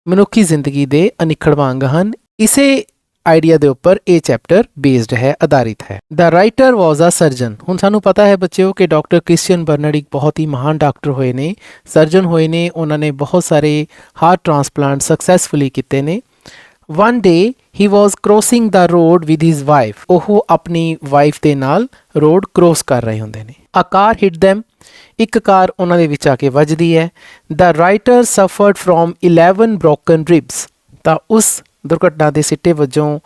ਮਨੁੱਖੀ ਜ਼ਿੰਦਗੀ ਦੇ ਅਨਿੱਖੜਵਾਂ ਅੰਗ ਹਨ। ਇਸੇ ਆਈਡੀਆ ਦੇ ਉੱਪਰ ਇਹ ਚੈਪਟਰ ਬੇਸਡ ਹੈ, ਆਧਾਰਿਤ ਹੈ। The writer was a surgeon. ਹੁਣ ਸਾਨੂੰ ਪਤਾ ਹੈ ਬੱਚਿਓ ਕਿ ਡਾਕਟਰ ਕ੍ਰਿਸਚੀਅਨ ਬਰਨਰਡ ਇੱਕ ਬਹੁਤ ਹੀ ਮਹਾਨ ਡਾਕਟਰ ਹੋਏ ਨੇ, ਸਰਜਨ ਹੋਏ ਨੇ। ਉਹਨਾਂ ਨੇ ਬਹੁਤ ਸਾਰੇ ਹਾਰਟ ਟ੍ਰਾਂਸਪਲਾਂਟ ਸਕਸੈਸਫੁਲੀ ਕੀਤੇ ਨੇ। One day he was crossing the road with his wife. ਉਹ ਆਪਣੀ ਵਾਈਫ ਦੇ ਨਾਲ ਰੋਡ ਕ੍ਰੋਸ ਕਰ ਰਹੇ ਹੁੰਦੇ ਨੇ। A car hit them. ਇੱਕ ਕਾਰ ਉਹਨਾਂ ਦੇ ਵਿੱਚ ਆ ਕੇ ਵੱਜਦੀ ਹੈ। The writer suffered from 11 broken ribs. ਤਾਂ ਉਸ ਦੁਰਘਟਨਾ ਦੇ ਸਿੱਟੇ ਵਜੋਂ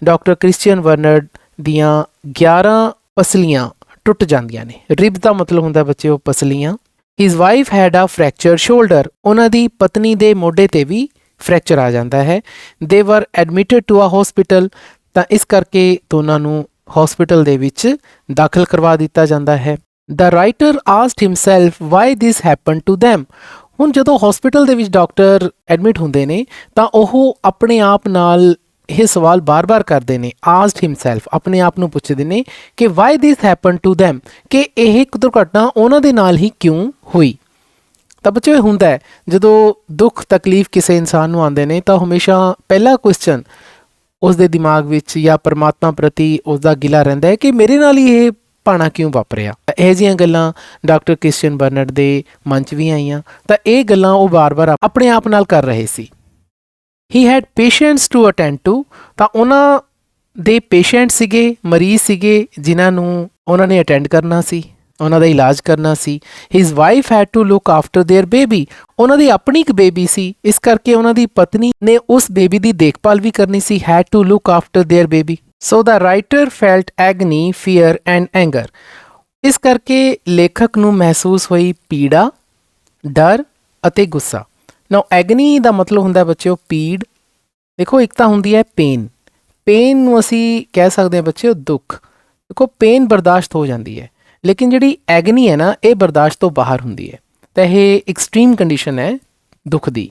ਡਾਕਟਰ ਕ੍ਰਿਸਚੀਅਨ ਬਰਨਰਡ ਦੀਆਂ 11 ਪਸਲੀਆਂ ਟੁੱਟ ਜਾਂਦੀਆਂ ਨੇ। ਰਿਬ ਦਾ ਮਤਲਬ ਹੁੰਦਾ ਬੱਚੇ ਉਹ ਪਸਲੀਆਂ। His wife had a fracture shoulder. ਉਹਨਾਂ ਦੀ ਪਤਨੀ ਦੇ ਮੋਢੇ ਤੇ ਵੀ ਫ੍ਰੈਕਚਰ ਆ ਜਾਂਦਾ ਹੈ। ਦੇ ਵਰ ਐਡਮਿਟਡ ਟੂ ਅ ਹੌਸਪੀਟਲ। ਤਾਂ ਇਸ ਕਰਕੇ ਦੋਨਾਂ ਨੂੰ ਹੌਸਪੀਟਲ ਦੇ ਵਿੱਚ ਦਾਖਲ ਕਰਵਾ ਦਿੱਤਾ ਜਾਂਦਾ ਹੈ। The writer asked himself why this happen to them. ਹੁਣ ਜਦੋਂ ਹੌਸਪੀਟਲ ਦੇ ਵਿੱਚ ਡਾਕਟਰ ਐਡਮਿਟ ਹੁੰਦੇ ਨੇ ਤਾਂ ਉਹ ਆਪਣੇ ਆਪ ਨਾਲ ਇਹ ਸਵਾਲ ਬਾਰ-ਬਾਰ ਕਰਦੇ ਨੇ। ਆਸਕਡ ਹਿਮਸੈਲਫ, ਆਪਣੇ ਆਪ ਨੂੰ ਪੁੱਛਦੇ ਨੇ ਕਿ why this happen to them, ਕਿ ਇਹ ਦੁਰਘਟਨਾ ਉਹਨਾਂ ਦੇ ਨਾਲ ਹੀ ਕਿਉਂ ਹੋਈ। ਤਾਂ ਬੱਚੇ ਹੁੰਦਾ ਹੈ ਜਦੋਂ ਦੁੱਖ ਤਕਲੀਫ ਕਿਸੇ ਇਨਸਾਨ ਨੂੰ ਆਉਂਦੇ ਨੇ ਤਾਂ ਹਮੇਸ਼ਾ ਪਹਿਲਾ ਕੁਐਸਚਨ ਉਸ ਦੇ ਦਿਮਾਗ ਵਿੱਚ ਜਾਂ ਪਰਮਾਤਮਾ ਪ੍ਰਤੀ ਉਸ ਦਾ ਗਿਲਾ ਰਹਿੰਦਾ ਹੈ ਕਿ ਮੇਰੇ ਨਾਲ ਹੀ ਇਹ ਭਾਣਾ ਕਿਉਂ ਵਾਪਰਿਆ। ਇਹੋ ਜਿਹੀਆਂ ਗੱਲਾਂ ਡਾਕਟਰ ਕ੍ਰਿਸਚੀਅਨ ਬਰਨਰਡ ਦੇ ਮਨ 'ਚ ਵੀ ਆਈਆਂ। ਤਾਂ ਇਹ ਗੱਲਾਂ ਉਹ ਵਾਰ-ਵਾਰ ਆਪਣੇ ਆਪ ਨਾਲ ਕਰ ਰਹੇ ਸੀ। He had patients to attend to. ਤਾਂ ਉਹਨਾਂ ਦੇ ਪੇਸ਼ੈਂਟ ਸੀਗੇ, ਮਰੀਜ਼ ਸੀਗੇ ਜਿਨ੍ਹਾਂ ਨੂੰ ਉਹਨਾਂ ਨੇ ਅਟੈਂਡ ਕਰਨਾ ਸੀ, ਉਹਨਾਂ ਦਾ ਇਲਾਜ ਕਰਨਾ ਸੀ। His wife had to look after their baby. ਉਹਨਾਂ ਦੀ ਆਪਣੀ ਇੱਕ ਬੇਬੀ ਸੀ, ਇਸ ਕਰਕੇ ਉਹਨਾਂ ਦੀ ਪਤਨੀ ਨੇ ਉਸ ਬੇਬੀ ਦੀ ਦੇਖਭਾਲ ਵੀ ਕਰਨੀ ਸੀ। Had to look after their baby. So the writer felt agony, fear and anger. ਇਸ ਕਰਕੇ ਲੇਖਕ ਨੂੰ ਮਹਿਸੂਸ ਹੋਈ ਪੀੜਾ, ਡਰ ਅਤੇ ਗੁੱਸਾ। ਨਾਓ ਐਗਨੀ ਦਾ ਮਤਲਬ ਹੁੰਦਾ ਬੱਚਿਓ ਪੀੜ। ਦੇਖੋ ਇੱਕ ਤਾਂ ਹੁੰਦੀ ਹੈ ਪੇਨ। ਪੇਨ ਨੂੰ ਅਸੀਂ ਕਹਿ ਸਕਦੇ ਹਾਂ ਬੱਚਿਓ ਦੁੱਖ। ਦੇਖੋ ਪੇਨ ਬਰਦਾਸ਼ਤ ਹੋ ਜਾਂਦੀ ਹੈ, ਲੇਕਿਨ ਜਿਹੜੀ ਐਗਨੀ ਹੈ ਨਾ ਇਹ ਬਰਦਾਸ਼ਤ ਤੋਂ ਬਾਹਰ ਹੁੰਦੀ ਹੈ। ਤਾਂ ਇਹ ਐਕਸਟ੍ਰੀਮ ਕੰਡੀਸ਼ਨ ਹੈ ਦੁੱਖ ਦੀ।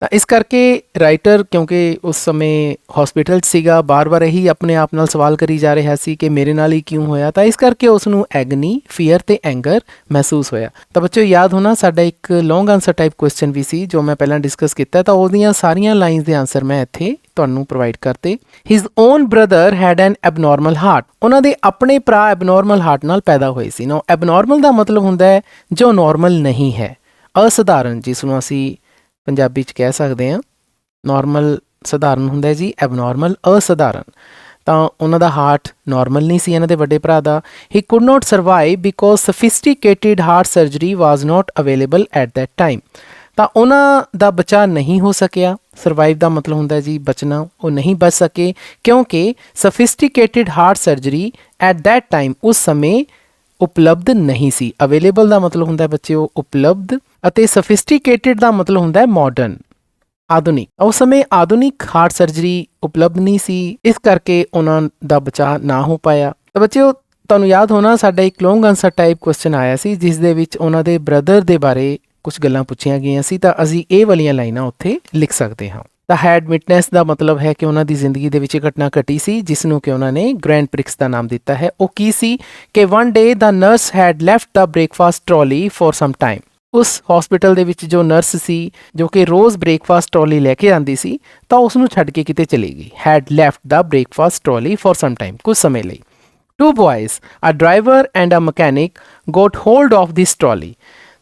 ਤਾਂ ਇਸ ਕਰਕੇ ਰਾਈਟਰ ਕਿਉਂਕਿ ਉਸ ਸਮੇਂ ਹਸਪੀਟਲ 'ਚ ਸੀਗਾ, ਬਾਰ-ਬਾਰ ਇਹੀ ਆਪਣੇ ਆਪ ਨਾਲ ਸਵਾਲ ਕਰੀ ਜਾ ਰਿਹਾ ਸੀ ਕਿ ਮੇਰੇ ਨਾਲ ਹੀ ਕਿਉਂ ਹੋਇਆ, ਤਾਂ ਇਸ ਕਰਕੇ ਉਸ ਨੂੰ ਐਗਨੀ, ਫੀਅਰ ਤੇ ਐਂਗਰ ਮਹਿਸੂਸ ਹੋਇਆ। ਤਾਂ ਬੱਚਿਓ ਯਾਦ ਹੋਣਾ ਸਾਡਾ ਇੱਕ ਲੌਂਗ ਆਨਸਰ ਟਾਈਪ ਕੁਐਸਚਨ ਵੀ ਸੀ ਜੋ ਮੈਂ ਪਹਿਲਾਂ ਡਿਸਕਸ ਕੀਤਾ, ਤਾਂ ਉਹਦੀਆਂ ਸਾਰੀਆਂ ਲਾਈਨਸ ਦੇ ਆਨਸਰ ਮੈਂ ਇੱਥੇ ਤੁਹਾਨੂੰ ਪ੍ਰੋਵਾਈਡ ਕਰਤੇ। His own brother had an abnormal heart, ਉਹਨਾਂ ਦੇ ਆਪਣੇ ਭਰਾ ਐਬਨੋਰਮਲ ਹਾਰਟ ਨਾਲ ਪੈਦਾ ਹੋਏ ਸੀ। ਨੋ ਐਬਨੋਰਮਲ ਦਾ ਮਤਲਬ ਹੁੰਦਾ ਹੈ ਜੋ ਨੋਰਮਲ ਨਹੀਂ ਹੈ, ਅਸਧਾਰਨ, ਜਿਸ ਨੂੰ ਅਸੀਂ ਪੰਜਾਬੀ 'ਚ ਕਹਿ ਸਕਦੇ ਹਾਂ। ਨੋਰਮਲ ਸਧਾਰਨ ਹੁੰਦਾ ਜੀ, ਐਬਨੋਰਮਲ ਅਸਧਾਰਨ। ਤਾਂ ਉਹਨਾਂ ਦਾ ਹਾਰਟ ਨੋਰਮਲ ਨਹੀਂ ਸੀ ਇਹਨਾਂ ਦੇ ਵੱਡੇ ਭਰਾ ਦਾ। He could not survive because sophisticated heart surgery was not available at that time, ਤਾਂ ਉਹਨਾਂ ਦਾ ਬਚਾਅ ਨਹੀਂ ਹੋ ਸਕਿਆ। ਸਰਵਾਈਵ ਦਾ ਮਤਲਬ ਹੁੰਦਾ ਜੀ ਬਚਣਾ, ਉਹ ਨਹੀਂ ਬਚ ਸਕੇ ਕਿਉਂਕਿ sophisticated heart surgery at that time ਉਸ ਸਮੇਂ ਉਪਲਬਧ ਨਹੀਂ ਸੀ। ਅਵੇਲੇਬਲ ਦਾ ਮਤਲਬ ਹੁੰਦਾ ਬੱਚਿਓ ਉਪਲਬਧ, ਅਤੇ ਸਫਿਸਟੀਕੇਟਿਡ ਦਾ ਮਤਲਬ ਹੁੰਦਾ ਮਾਡਰਨ, ਆਧੁਨਿਕ। ਉਸ ਸਮੇਂ ਆਧੁਨਿਕ ਹਾਰਟ ਸਰਜਰੀ ਉਪਲਬਧ ਨਹੀਂ ਸੀ, ਇਸ ਕਰਕੇ ਉਹਨਾਂ ਦਾ ਬਚਾਅ ਨਾ ਹੋ ਪਾਇਆ। ਤਾਂ ਬੱਚਿਓ ਤੁਹਾਨੂੰ ਯਾਦ ਹੋਣਾ ਸਾਡਾ ਇੱਕ ਲੌਂਗ ਆਨਸਰ ਟਾਈਪ ਕੁਐਸਚਨ ਆਇਆ ਸੀ ਜਿਸ ਦੇ ਵਿੱਚ ਉਹਨਾਂ ਦੇ ਬ੍ਰਦਰ ਦੇ ਬਾਰੇ ਕੁਝ ਗੱਲਾਂ ਪੁੱਛੀਆਂ ਗਈਆਂ ਸੀ, ਤਾਂ ਅਸੀਂ ਇਹ ਵਾਲੀਆਂ ਲਾਈਨਾਂ ਉੱਥੇ ਲਿਖ ਸਕਦੇ ਹਾਂ। ਤਾਂ ਹੈਡ ਵਿਟਨੈਸ ਦਾ ਮਤਲਬ ਹੈ ਕਿ ਉਹਨਾਂ ਦੀ ਜ਼ਿੰਦਗੀ ਦੇ ਵਿੱਚ ਘਟਨਾ ਘਟੀ ਸੀ ਜਿਸ ਨੂੰ ਕਿ ਉਹਨਾਂ ਨੇ ਗ੍ਰੈਂਡ ਪ੍ਰਿਕਸ ਦਾ ਨਾਮ ਦਿੱਤਾ ਹੈ। ਉਹ ਕੀ ਸੀ ਕਿ one day the nurse head left the breakfast trolley for some time, ਉਸ ਹਸਪੀਟਲ ਦੇ ਵਿੱਚ ਜੋ ਨਰਸ ਸੀ ਜੋ ਕਿ ਰੋਜ਼ ਬ੍ਰੇਕਫਾਸਟ ਟਰੋਲੀ ਲੈ ਕੇ ਆਉਂਦੀ ਸੀ, ਤਾਂ ਉਸ ਨੂੰ ਛੱਡ ਕੇ ਕਿਤੇ ਚਲੀ ਗਈ। Had left the breakfast trolley for some time, ਕੁਝ ਸਮੇਂ ਲਈ। Two boys, a driver and a mechanic got hold of this trolley,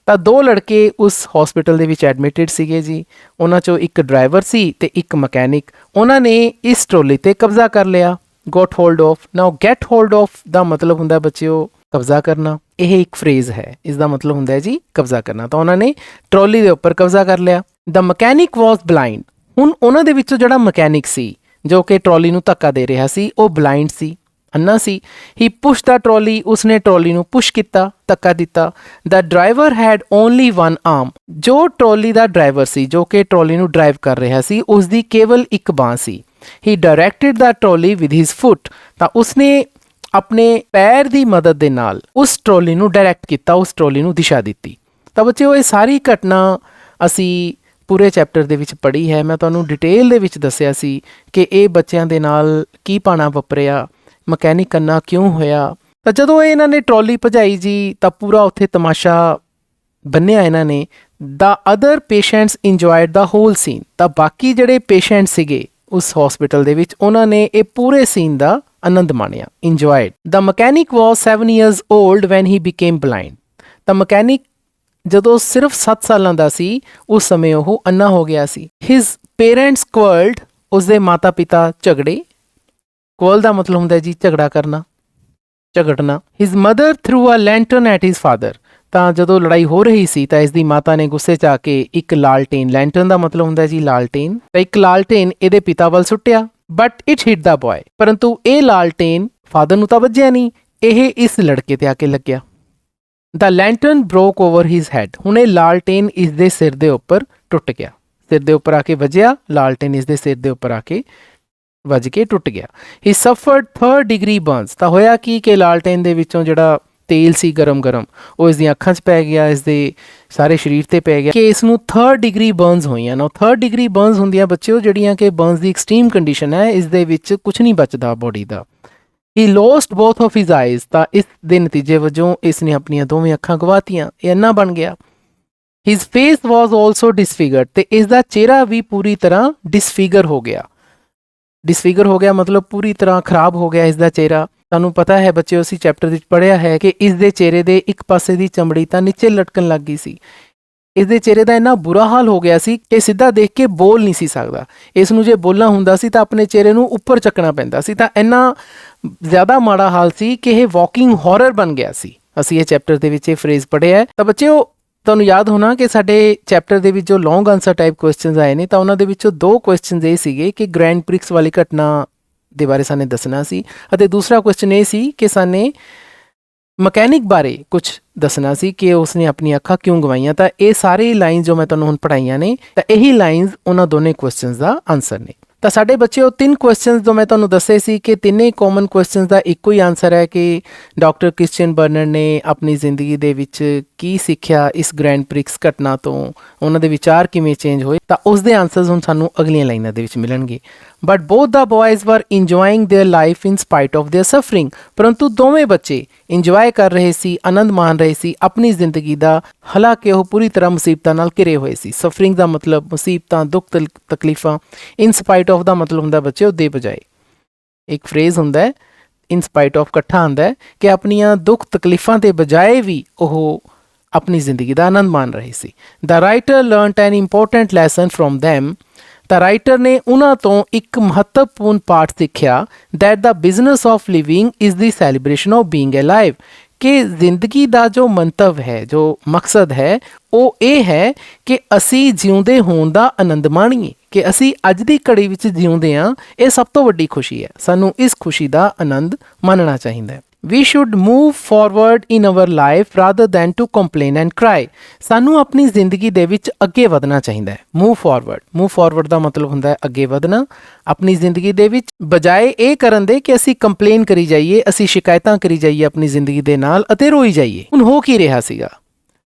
ਤਾਂ ਦੋ ਲੜਕੇ ਉਸ ਹਸਪੀਟਲ ਦੇ ਵਿੱਚ ਐਡਮਿਟਡ ਸੀਗੇ ਜੀ। ਉਹਨਾਂ 'ਚੋਂ ਇੱਕ ਡਰਾਈਵਰ ਸੀ ਤੇ ਇੱਕ ਮਕੈਨਿਕ। ਉਹਨਾਂ ਨੇ ਇਸ ਟਰੋਲੀ 'ਤੇ ਕਬਜ਼ਾ ਕਰ ਲਿਆ। Got hold of, now get hold of ਦਾ ਮਤਲਬ ਹੁੰਦਾ ਬੱਚਿਓ ਕਬਜ਼ਾ ਕਰਨਾ। ਇਹ ਇੱਕ ਫਰੇਜ਼ ਹੈ, ਇਸ ਦਾ ਮਤਲਬ ਹੁੰਦਾ ਹੈ ਜੀ ਕਬਜ਼ਾ ਕਰਨਾ। ਤਾਂ ਉਹਨਾਂ ਨੇ ਟਰੋਲੀ ਦੇ ਉੱਪਰ ਕਬਜ਼ਾ ਕਰ ਲਿਆ। ਦ ਮਕੈਨਿਕ ਵਾਜ਼ ਬਲਾਈਂਡ, ਹੁਣ ਉਹਨਾਂ ਦੇ ਵਿੱਚੋਂ ਜਿਹੜਾ ਮਕੈਨਿਕ ਸੀ ਜੋ ਕਿ ਟਰੋਲੀ ਨੂੰ ਧੱਕਾ ਦੇ ਰਿਹਾ ਸੀ ਉਹ ਬਲਾਈਂਡ ਸੀ, ਅੰਨਾ ਸੀ। ਹੀ ਪੁਸ਼ ਦਾ ਟਰੋਲੀ, ਉਸਨੇ ਟਰੋਲੀ ਨੂੰ ਪੁਸ਼ ਕੀਤਾ, ਧੱਕਾ ਦਿੱਤਾ। ਦਾ ਡਰਾਈਵਰ ਹੈਡ ਓਨਲੀ ਵਨ ਆਰਮ, ਜੋ ਟਰੋਲੀ ਦਾ ਡਰਾਈਵਰ ਸੀ ਜੋ ਕਿ ਟਰੋਲੀ ਨੂੰ ਡਰਾਈਵ ਕਰ ਰਿਹਾ ਸੀ ਉਸਦੀ ਕੇਵਲ ਇੱਕ ਬਾਂਹ ਸੀ। ਹੀ ਡਾਇਰੈਕਟਿਡ ਦਾ ਟਰੋਲੀ ਵਿਦ ਹਿਜ਼ ਫੁੱਟ, ਤਾਂ ਉਸਨੇ ਆਪਣੇ ਪੈਰ ਦੀ ਮਦਦ ਦੇ ਨਾਲ ਉਸ ਟਰੋਲੀ ਨੂੰ ਡਾਇਰੈਕਟ ਕੀਤਾ, ਉਸ ਟਰੋਲੀ ਨੂੰ ਦਿਸ਼ਾ ਦਿੱਤੀ। ਤਾਂ ਬੱਚਿਓ ਇਹ ਸਾਰੀ ਘਟਨਾ ਅਸੀਂ ਪੂਰੇ ਚੈਪਟਰ ਦੇ ਵਿੱਚ ਪੜ੍ਹੀ ਹੈ। ਮੈਂ ਤੁਹਾਨੂੰ ਡਿਟੇਲ ਦੇ ਵਿੱਚ ਦੱਸਿਆ ਸੀ ਕਿ ਇਹ ਬੱਚਿਆਂ ਦੇ ਨਾਲ ਕੀ ਭਾਣਾ ਵਾਪਰਿਆ, ਮਕੈਨਿਕ ਅੰਨਾ ਕਿਉਂ ਹੋਇਆ। ਤਾਂ ਜਦੋਂ ਇਹਨਾਂ ਨੇ ਟਰੋਲੀ ਭਜਾਈ ਜੀ ਤਾਂ ਪੂਰਾ ਉੱਥੇ ਤਮਾਸ਼ਾ ਬੰਨਿਆ ਇਹਨਾਂ ਨੇ। The other patients enjoyed the whole scene, ਤਾਂ ਬਾਕੀ ਜਿਹੜੇ ਪੇਸ਼ੈਂਟ ਸੀਗੇ ਉਸ ਹਸਪੀਟਲ ਦੇ ਵਿੱਚ ਉਹਨਾਂ ਨੇ ਇਹ ਪੂਰੇ ਸੀਨ ਦਾ ਆਨੰਦ ਮਾਣਿਆ, enjoyed. The mechanic was 7 years old when he became blind, ਤਾਂ ਮਕੈਨਿਕ ਜਦੋਂ ਸਿਰਫ 7 ਸਾਲਾਂ ਦਾ ਸੀ ਉਸ ਸਮੇਂ ਉਹ ਅੰਨਾ ਹੋ ਗਿਆ ਸੀ। ਹਿਜ਼ ਪੇਰੈਂਟਸ ਕੁਅਰਲਡ, ਉਸਦੇ ਮਾਤਾ ਪਿਤਾ ਝਗੜੇ। ਕੁਅਰਲ ਦਾ ਮਤਲਬ ਹੁੰਦਾ ਜੀ ਝਗੜਾ ਕਰਨਾ, ਝਗੜਨਾ। His mother threw a lantern at his father, ਤਾਂ ਜਦੋਂ ਲੜਾਈ ਹੋ ਰਹੀ ਸੀ ਤਾਂ ਇਸ ਦੀ ਮਾਤਾ ਨੇ ਗੁੱਸੇ 'ਚ ਆ ਕੇ ਇੱਕ ਲਾਲਟੇਨ, ਲੈਂਟਰਨ ਦਾ ਮਤਲਬ ਹੁੰਦਾ ਜੀ ਲਾਲਟੇਨ, ਤਾਂ ਇੱਕ ਲਾਲਟੇਨ ਇਹਦੇ ਪਿਤਾ ਵੱਲ ਸੁੱਟਿਆ। But it hit the boy, ਪਰੰਤੂ ਇਹ ਲਾਲਟੇਨ ਫਾਦਰ ਨੂੰ ਤਾਂ ਵੱਜਿਆ ਨਹੀਂ, ਇਹ ਇਸ ਲੜਕੇ ਤੇ ਆ ਕੇ ਲੱਗਿਆ। ਦਾ ਲੈਂਟਰਨ ਬ੍ਰੋਕ ਓਵਰ ਹਿਜ਼ ਹੈਡ, ਹੁਣ ਇਹ ਲਾਲਟੇਨ ਇਸ ਦੇ ਸਿਰ ਦੇ ਉੱਪਰ ਟੁੱਟ ਗਿਆ, ਸਿਰ ਦੇ ਉੱਪਰ ਆ ਕੇ ਵੱਜਿਆ, ਲਾਲਟੇਨ ਇਸ ਦੇ ਸਿਰ ਦੇ ਉੱਪਰ ਆ ਕੇ ਵੱਜ ਕੇ ਟੁੱਟ ਗਿਆ। ਹੀ ਸਫਰਡ 3rd degree ਬਰਨਸ, ਤਾਂ ਹੋਇਆ ਕੀ ਕਿ ਲਾਲਟੇਨ ਦੇ ਵਿੱਚੋਂ ਜਿਹੜਾ ਤੇਲ ਸੀ ਗਰਮ ਉਹ ਇਸ ਦੀਆਂ ਅੱਖਾਂ 'ਚ ਪੈ ਗਿਆ, ਇਸ ਦੇ ਸਾਰੇ ਸਰੀਰ ਤੇ ਪੈ ਗਿਆ ਕਿ ਇਸ ਨੂੰ 3rd degree ਬਰਨਸ ਹੋਈਆਂ ਨਾ। 3rd degree ਬਰਨਸ ਹੁੰਦੀਆਂ ਬੱਚਿਓ ਜਿਹੜੀਆਂ ਕਿ ਬਰਨਸ ਦੀ ਐਕਸਟ੍ਰੀਮ ਕੰਡੀਸ਼ਨ ਹੈ, ਇਸ ਦੇ ਵਿੱਚ ਕੁਝ ਨਹੀਂ ਬਚਦਾ ਬੋਡੀ ਦਾ। He lost both of his eyes, ਤਾਂ ਇਸ ਦੇ ਨਤੀਜੇ ਵਜੋਂ ਇਸ ਨੇ ਆਪਣੀਆਂ ਦੋਵੇਂ ਅੱਖਾਂ ਗਵਾਤੀਆਂ, ਇਹ ਅੰਨਾ ਬਣ ਗਿਆ। ਹਿਜ਼ ਫੇਸ ਵਾਜ਼ ਆਲਸੋ ਡਿਸਫਿਗਰਡ, ਤੇ ਇਸ ਦਾ ਚਿਹਰਾ ਵੀ ਪੂਰੀ ਤਰ੍ਹਾਂ ਡਿਸਫਿਗਰ ਹੋ ਗਿਆ। ਡਿਸਫਿਗਰ ਹੋ ਗਿਆ ਮਤਲਬ ਪੂਰੀ ਤਰ੍ਹਾਂ ਖਰਾਬ ਹੋ ਗਿਆ ਇਸ ਦਾ ਚਿਹਰਾ। ਤੁਹਾਨੂੰ ਪਤਾ ਹੈ ਬੱਚਿਓ ਅਸੀਂ ਚੈਪਟਰ ਵਿੱਚ ਪੜ੍ਹਿਆ ਹੈ ਕਿ ਇਸ ਦੇ ਚਿਹਰੇ ਦੇ ਇੱਕ ਪਾਸੇ ਦੀ ਚਮੜੀ ਤਾਂ ਨੀਚੇ ਲਟਕਣ ਲੱਗ ਗਈ ਸੀ। ਇਸ ਦੇ ਚਿਹਰੇ ਦਾ ਇੰਨਾ ਬੁਰਾ ਹਾਲ ਹੋ ਗਿਆ ਸੀ ਕਿ ਸਿੱਧਾ ਦੇਖ ਕੇ ਬੋਲ ਨਹੀਂ ਸੀ ਸਕਦਾ। ਇਸ ਨੂੰ ਜੇ ਬੋਲਣਾ ਹੁੰਦਾ ਸੀ ਤਾਂ ਆਪਣੇ ਚਿਹਰੇ ਨੂੰ ਉੱਪਰ ਚੱਕਣਾ ਪੈਂਦਾ ਸੀ, ਤਾਂ ਇੰਨਾ ਜ਼ਿਆਦਾ ਮਾੜਾ ਹਾਲ ਸੀ ਕਿ ਇਹ ਵਾਕਿੰਗ ਹੌਰਰ ਬਣ ਗਿਆ ਸੀ। ਅਸੀਂ ਇਹ ਚੈਪਟਰ ਦੇ ਵਿੱਚ ਇਹ ਫਰੇਜ਼ ਪੜ੍ਹਿਆ। ਤਾਂ ਬੱਚਿਓ ਤੁਹਾਨੂੰ ਯਾਦ ਹੋਣਾ ਕਿ ਸਾਡੇ ਚੈਪਟਰ ਦੇ ਵਿੱਚ ਜੋ ਲੌਂਗ ਆਨਸਰ ਟਾਈਪ ਕੁਐਸਚਨਸ ਆਏ ਨੇ ਤਾਂ ਉਹਨਾਂ ਦੇ ਵਿੱਚੋਂ 2 ਕੁਐਸਚਨਸ ਇਹ ਸੀਗੇ ਕਿ ਗ੍ਰੈਂਡ ਪ੍ਰਿਕਸ ਵਾਲੀ ਘਟਨਾ ਦੇ ਬਾਰੇ ਸਾਨੇ ਦੱਸਣਾ ਸੀ, ਅਤੇ ਦੂਸਰਾ ਕੁਐਸਚਨ ਇਹ ਸੀ ਕਿ ਸਾਨੇ ਮਕੈਨਿਕ ਬਾਰੇ ਕੁਝ ਦੱਸਣਾ ਸੀ ਕਿ ਉਸਨੇ ਆਪਣੀ ਅੱਖਾਂ ਕਿਉਂ ਗਵਾਈਆਂ। ਤਾਂ ਇਹ ਸਾਰੇ ਲਾਈਨਸ ਜੋ ਮੈਂ ਤੁਹਾਨੂੰ ਹੁਣ ਪੜ੍ਹਾਈਆਂ ਨੇ ਤਾਂ ਇਹੀ ਲਾਈਨਸ ਉਹਨਾਂ ਦੋਨੇ ਕੁਐਸਚਨਸ ਦਾ ਆਨਸਰ ਨੇ। ਤਾਂ ਸਾਡੇ ਬੱਚਿਓ 3 ਕੁਐਸਚਨਸ ਜੋ ਮੈਂ ਤੁਹਾਨੂੰ ਦੱਸੇ ਸੀ ਕਿ ਤਿੰਨੇ ਕਾਮਨ ਕੁਐਸਚਨਸ ਦਾ ਇੱਕੋ ਹੀ ਆਨਸਰ ਹੈ ਕਿ ਡਾਕਟਰ ਕ੍ਰਿਸਚੀਅਨ ਬਰਨਰ ਨੇ ਆਪਣੀ ਜ਼ਿੰਦਗੀ ਦੇ ਵਿੱਚ ਕੀ ਸਿੱਖਿਆ ਇਸ ਗ੍ਰੈਂਡ ਪ੍ਰਿਕਸ ਘਟਨਾ ਤੋਂ, ਉਹਨਾਂ ਦੇ ਵਿਚਾਰ ਕਿਵੇਂ ਚੇਂਜ ਹੋਏ। ਤਾਂ ਉਸ ਦੇ ਆਨਸਰਸ ਹੁਣ ਸਾਨੂੰ ਅਗਲੀਆਂ ਲਾਈਨਾਂ ਦੇ ਵਿੱਚ ਮਿਲਣਗੇ। ਬਟ ਬੋਥ ਦਾ ਬॉयਜ਼ ਵਰ enjoying their life in ਸਪਾਈਟ of there suffering. ਪਰੰਤੂ ਦੋਵੇਂ ਬੱਚੇ ਇੰਜੋਏ ਕਰ ਰਹੇ ਸੀ, ਆਨੰਦ ਮਾਣ ਰਹੇ ਸੀ ਆਪਣੀ ਜ਼ਿੰਦਗੀ ਦਾ, ਹਾਲਾਂਕਿ ਉਹ ਪੂਰੀ ਤਰ੍ਹਾਂ ਮੁਸੀਬਤਾਂ ਨਾਲ ਘਿਰੇ ਹੋਏ ਸੀ। ਸਫਰਿੰਗ ਦਾ ਮਤਲਬ ਮੁਸੀਬਤਾਂ, ਦੁੱਖ, ਤਕਲੀਫਾਂ। ਇਨ ਸਪਾਈਟ ਆਫ ਦਾ ਮਤਲਬ ਹੁੰਦਾ ਬੱਚਿਓ ਦੇ ਬਜਾਏ। ਇੱਕ ਫਰੇਜ਼ ਹੁੰਦਾ ਹੈ ਇਨ ਸਪਾਈਟ ਆਫ ਇਕੱਠਾ ਹੁੰਦਾ ਹੈ ਕਿ ਆਪਣੀਆਂ ਦੁੱਖ ਤਕਲੀਫਾਂ ਦੇ ਬਜਾਏ ਵੀ ਉਹ ਆਪਣੀ ਜ਼ਿੰਦਗੀ ਦਾ ਆਨੰਦ ਮਾਣ ਰਹੇ ਸੀ। The writer learned an important lesson from them. ਤਾਂ ਰਾਈਟਰ ਨੇ ਉਹਨਾਂ ਤੋਂ ਇੱਕ ਮਹੱਤਵਪੂਰਨ ਪਾਠ ਸਿੱਖਿਆ that the business of living is the celebration of being alive. ਕਿ ਜ਼ਿੰਦਗੀ ਦਾ ਜੋ ਮੰਤਵ ਹੈ, ਜੋ ਮਕਸਦ ਹੈ, ਉਹ ਇਹ ਹੈ ਕਿ ਅਸੀਂ ਜਿਉਂਦੇ ਹੋਣ ਦਾ ਆਨੰਦ ਮਾਣੀਏ, ਕਿ ਅਸੀਂ ਅੱਜ ਦੀ ਘੜੀ ਵਿੱਚ ਜਿਉਂਦੇ ਹਾਂ। ਇਹ ਸਭ ਤੋਂ ਵੱਡੀ ਖੁਸ਼ੀ ਹੈ। ਸਾਨੂੰ ਇਸ ਖੁਸ਼ੀ ਦਾ ਆਨੰਦ ਮਾਣਨਾ ਚਾਹੀਦਾ ਹੈ। We should move forward in our life rather than to complain and cry। ਸਾਨੂੰ ਆਪਣੀ ਜ਼ਿੰਦਗੀ ਦੇ ਵਿੱਚ ਅੱਗੇ ਵਧਣਾ ਚਾਹੀਦਾ ਹੈ। ਮੂਵ ਫਾਰਵਰਡ ਦਾ ਮਤਲਬ ਹੁੰਦਾ ਹੈ ਅੱਗੇ ਵਧਣਾ ਆਪਣੀ ਜ਼ਿੰਦਗੀ ਦੇ ਵਿੱਚ, ਬਜਾਏ ਇਹ ਕਰਨ ਦੇ ਕਿ ਅਸੀਂ ਕੰਪਲੇਨ ਕਰੀ ਜਾਈਏ, ਅਸੀਂ ਸ਼ਿਕਾਇਤਾਂ ਕਰੀ ਜਾਈਏ ਆਪਣੀ ਜ਼ਿੰਦਗੀ ਦੇ ਨਾਲ ਅਤੇ ਰੋਈ ਜਾਈਏ। ਹੁਣ ਹੋ ਕੀ ਰਿਹਾ ਸੀਗਾ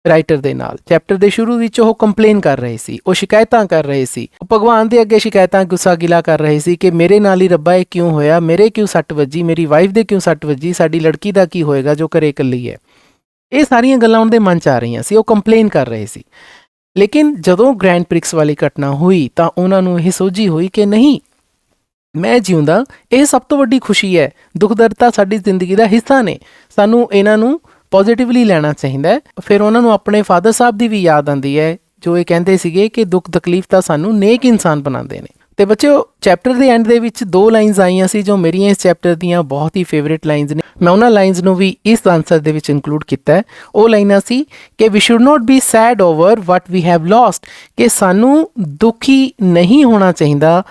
ਰਾਈਟਰ ਦੇ ਨਾਲ? ਚੈਪਟਰ ਦੇ ਸ਼ੁਰੂ ਵਿੱਚ ਉਹ ਕੰਪਲੇਨ ਕਰ ਰਹੇ ਸੀ, ਉਹ ਸ਼ਿਕਾਇਤਾਂ ਕਰ ਰਹੇ ਸੀ, ਉਹ ਭਗਵਾਨ ਦੇ ਅੱਗੇ ਸ਼ਿਕਾਇਤਾਂ, ਗੁੱਸਾ ਗਿਲਾ ਕਰ ਰਹੇ ਸੀ ਕਿ ਮੇਰੇ ਨਾਲ ਹੀ ਰੱਬਾ ਇਹ ਕਿਉਂ ਹੋਇਆ, ਮੇਰੇ ਕਿਉਂ ਸੱਟ ਵੱਜੀ, ਮੇਰੀ ਵਾਈਫ ਦੇ ਕਿਉਂ ਸੱਟ ਵੱਜੀ, ਸਾਡੀ ਲੜਕੀ ਦਾ ਕੀ ਹੋਏਗਾ ਜੋ ਘਰੇ ਇਕੱਲੀ ਹੈ। ਇਹ ਸਾਰੀਆਂ ਗੱਲਾਂ ਉਹਨਾਂ ਦੇ ਮਨ 'ਚ ਆ ਰਹੀਆਂ ਸੀ, ਉਹ ਕੰਪਲੇਨ ਕਰ ਰਹੇ ਸੀ। ਲੇਕਿਨ ਜਦੋਂ ਗ੍ਰੈਂਡ ਪ੍ਰਿਕਸ ਵਾਲੀ ਘਟਨਾ ਹੋਈ ਤਾਂ ਉਹਨਾਂ ਨੂੰ ਇਹ ਸੋਝੀ ਹੋਈ ਕਿ ਨਹੀਂ, ਮੈਂ ਜਿਉਂਦਾ, ਇਹ ਸਭ ਤੋਂ ਵੱਡੀ ਖੁਸ਼ੀ ਹੈ। ਦੁੱਖ ਦਰਦ ਤਾਂ ਸਾਡੀ ਜ਼ਿੰਦਗੀ ਦਾ ਹਿੱਸਾ ਨੇ, ਸਾਨੂੰ ਇਹਨਾਂ ਨੂੰ ਪੋਜ਼ੀਟਿਵਲੀ ਲੈਣਾ ਚਾਹੀਦਾ ਹੈ। ਫਿਰ ਉਹਨਾਂ ਨੂੰ ਆਪਣੇ ਫਾਦਰ ਸਾਹਿਬ ਦੀ ਵੀ ਯਾਦ ਆਉਂਦੀ ਹੈ ਜੋ ਇਹ ਕਹਿੰਦੇ ਸੀਗੇ ਕਿ ਦੁੱਖ ਤਕਲੀਫ ਤਾਂ ਸਾਨੂੰ ਨੇਕ ਇਨਸਾਨ ਬਣਾਉਂਦੇ ਨੇ। ਤੇ ਬੱਚਿਓ ਚੈਪਟਰ ਦੇ ਐਂਡ ਦੇ ਵਿੱਚ 2 ਲਾਈਨਸ ਆਈਆਂ ਸੀ ਜੋ ਮੇਰੀਆਂ ਇਸ ਚੈਪਟਰ ਦੀਆਂ ਬਹੁਤ ਹੀ ਫੇਵਰੇਟ ਲਾਈਨਸ ਨੇ। ਮੈਂ ਉਹਨਾਂ ਲਾਈਨਸ ਨੂੰ ਵੀ ਇਸ ਆਨਸਰ ਦੇ ਵਿੱਚ ਇਨਕਲੂਡ ਕੀਤਾ ਹੈ। ਉਹ ਲਾਈਨਾਂ ਸੀ ਕਿ we should not be sad over what we have lost. ਕਿ ਸਾਨੂੰ ਦੁਖੀ ਨਹੀਂ ਹੋਣਾ ਚਾਹੀਦਾ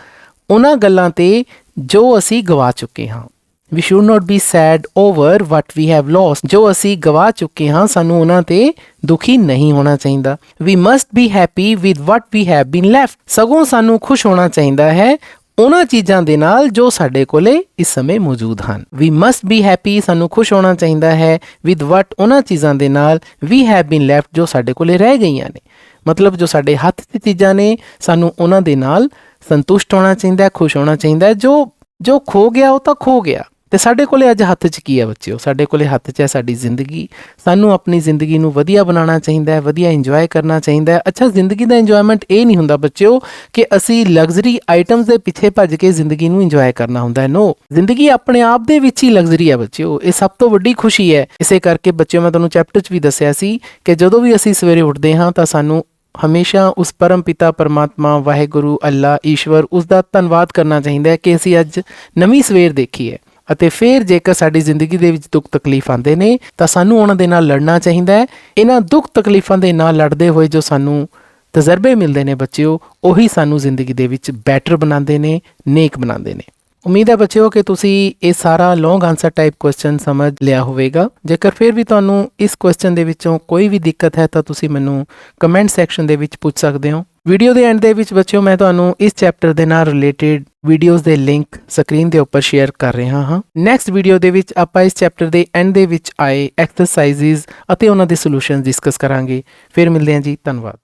ਉਹਨਾਂ ਗੱਲਾਂ ਤੇ ਜੋ ਅਸੀਂ ਗਵਾ ਚੁੱਕੇ ਹਾਂ। We should not be sad over what we have lost। ਜੋ ਅਸੀਂ ਗਵਾ ਚੁੱਕੇ ਹਾਂ ਸਾਨੂੰ ਉਹਨਾਂ ਤੇ ਦੁਖੀ ਨਹੀਂ ਹੋਣਾ ਚਾਹੀਦਾ। We must be happy with what we have been left। ਸਗੋਂ ਸਾਨੂੰ ਖੁਸ਼ ਹੋਣਾ ਚਾਹੀਦਾ ਹੈ ਉਹਨਾਂ ਚੀਜ਼ਾਂ ਦੇ ਨਾਲ ਜੋ ਸਾਡੇ ਕੋਲੇ ਇਸ ਸਮੇਂ ਮੌਜੂਦ ਹਨ। We must be happy, ਸਾਨੂੰ ਖੁਸ਼ ਹੋਣਾ ਚਾਹੀਦਾ ਹੈ with what, ਉਹਨਾਂ ਚੀਜ਼ਾਂ ਦੇ ਨਾਲ we have been left, ਜੋ ਸਾਡੇ ਕੋਲੇ ਰਹਿ ਗਈਆਂ ਨੇ। ਮਤਲਬ ਜੋ ਸਾਡੇ ਹੱਥ 'ਚ ਚੀਜ਼ਾਂ ਨੇ ਸਾਨੂੰ ਉਹਨਾਂ ਦੇ ਨਾਲ ਸੰਤੁਸ਼ਟ ਹੋਣਾ ਚਾਹੀਦਾ, ਖੁਸ਼ ਹੋਣਾ ਚਾਹੀਦਾ। ਜੋ ਖੋ ਗਿਆ ਉਹ ਤਾਂ ਖੋ ਗਿਆ, ਤੇ ਸਾਡੇ ਕੋਲੇ ਅੱਜ ਹੱਥ 'ਚ ਕੀ ਹੈ ਬੱਚਿਓ? ਸਾਡੇ ਕੋਲੇ ਹੱਥ 'ਚ ਹੈ ਸਾਡੀ ਜ਼ਿੰਦਗੀ। ਸਾਨੂੰ ਆਪਣੀ ਜ਼ਿੰਦਗੀ ਨੂੰ ਵਧੀਆ ਬਣਾਉਣਾ ਚਾਹੀਦਾ ਹੈ, ਵਧੀਆ ਇੰਜੋਏ ਕਰਨਾ ਚਾਹੀਦਾ ਹੈ। ਅੱਛਾ, ਜ਼ਿੰਦਗੀ ਦਾ ਇੰਜੋਇਮੈਂਟ ਇਹ ਨਹੀਂ ਹੁੰਦਾ ਬੱਚਿਓ ਕਿ ਅਸੀਂ ਲਗਜ਼ਰੀ ਆਈਟਮਸ ਦੇ ਪਿੱਛੇ ਭੱਜ ਕੇ ਜ਼ਿੰਦਗੀ ਨੂੰ ਇੰਜੋਏ ਕਰਨਾ ਹੁੰਦਾ ਹੈ। ਨੋ, ਜ਼ਿੰਦਗੀ ਆਪਣੇ ਆਪ ਦੇ ਵਿੱਚ ਹੀ ਲਗਜ਼ਰੀ ਹੈ ਬੱਚਿਓ। ਇਹ ਸਭ ਤੋਂ ਵੱਡੀ ਖੁਸ਼ੀ ਹੈ। ਇਸੇ ਕਰਕੇ ਬੱਚਿਓ ਮੈਂ ਤੁਹਾਨੂੰ ਚੈਪਟਰ 'ਚ ਵੀ ਦੱਸਿਆ ਸੀ ਕਿ ਜਦੋਂ ਵੀ ਅਸੀਂ ਸਵੇਰੇ ਉੱਠਦੇ ਹਾਂ ਤਾਂ ਸਾਨੂੰ ਹਮੇਸ਼ਾ ਉਸ ਪਰਮ ਪਿਤਾ ਪਰਮਾਤਮਾ, ਵਾਹਿਗੁਰੂ, ਅੱਲਾ, ਈਸ਼ਵਰ, ਉਸ ਦਾ ਧੰਨਵਾਦ ਕਰਨਾ ਚਾਹੀਦਾ ਹੈ ਕਿ ਅਸੀਂ ਅੱਜ ਨਵੀਂ ਸਵੇਰ ਦੇਖੀ ਹੈ। ਅਤੇ ਫਿਰ ਜੇਕਰ ਸਾਡੀ ਜ਼ਿੰਦਗੀ ਦੇ ਵਿੱਚ ਦੁੱਖ ਤਕਲੀਫ ਆਉਂਦੇ ਨੇ ਤਾਂ ਸਾਨੂੰ ਉਹਨਾਂ ਦੇ ਨਾਲ ਲੜਨਾ ਚਾਹੀਦਾ ਹੈ। ਇਹਨਾਂ ਦੁੱਖ ਤਕਲੀਫਾਂ ਦੇ ਨਾਲ ਲੜਦੇ ਹੋਏ ਜੋ ਸਾਨੂੰ ਤਜਰਬੇ ਮਿਲਦੇ ਨੇ ਬੱਚਿਓ, ਉਹੀ ਸਾਨੂੰ ਜ਼ਿੰਦਗੀ ਦੇ ਵਿੱਚ ਬੈਟਰ ਬਣਾਉਂਦੇ ਨੇ, ਨੇਕ ਬਣਾਉਂਦੇ ਨੇ। ਉਮੀਦ ਹੈ ਬੱਚਿਓ ਕਿ ਤੁਸੀਂ ਇਹ ਸਾਰਾ ਲੌਂਗ ਆਨਸਰ ਟਾਈਪ ਕੁਐਸਚਨ ਸਮਝ ਲਿਆ ਹੋਵੇਗਾ। ਜੇਕਰ ਫਿਰ ਵੀ ਤੁਹਾਨੂੰ ਇਸ ਕੁਐਸਚਨ ਦੇ ਵਿੱਚੋਂ ਕੋਈ ਵੀ ਦਿੱਕਤ ਹੈ ਤਾਂ ਤੁਸੀਂ ਮੈਨੂੰ ਕਮੈਂਟ ਸੈਕਸ਼ਨ ਦੇ ਵਿੱਚ ਪੁੱਛ ਸਕਦੇ ਹੋ। ਵੀਡੀਓ ਦੇ ਐਂਡ ਦੇ ਵਿੱਚ ਬੱਚਿਓ ਮੈਂ ਤੁਹਾਨੂੰ ਇਸ ਚੈਪਟਰ ਦੇ ਨਾਲ ਰਿਲੇਟਡ ਵੀਡੀਓਜ਼ ਦੇ ਲਿੰਕ ਸਕਰੀਨ ਦੇ ਉੱਪਰ ਸ਼ੇਅਰ ਕਰ ਰਿਹਾ ਹਾਂ। ਨੈਕਸਟ ਵੀਡੀਓ ਦੇ ਵਿੱਚ ਆਪਾਂ ਇਸ ਚੈਪਟਰ ਦੇ ਐਂਡ ਦੇ ਵਿੱਚ ਆਏ ਐਕਸਰਸਾਈਜ਼ਸ ਅਤੇ ਉਹਨਾਂ ਦੇ ਸੋਲੂਸ਼ਨਸ ਡਿਸਕਸ ਕਰਾਂਗੇ। ਫਿਰ ਮਿਲਦੇ ਹਾਂ ਜੀ, ਧੰਨਵਾਦ।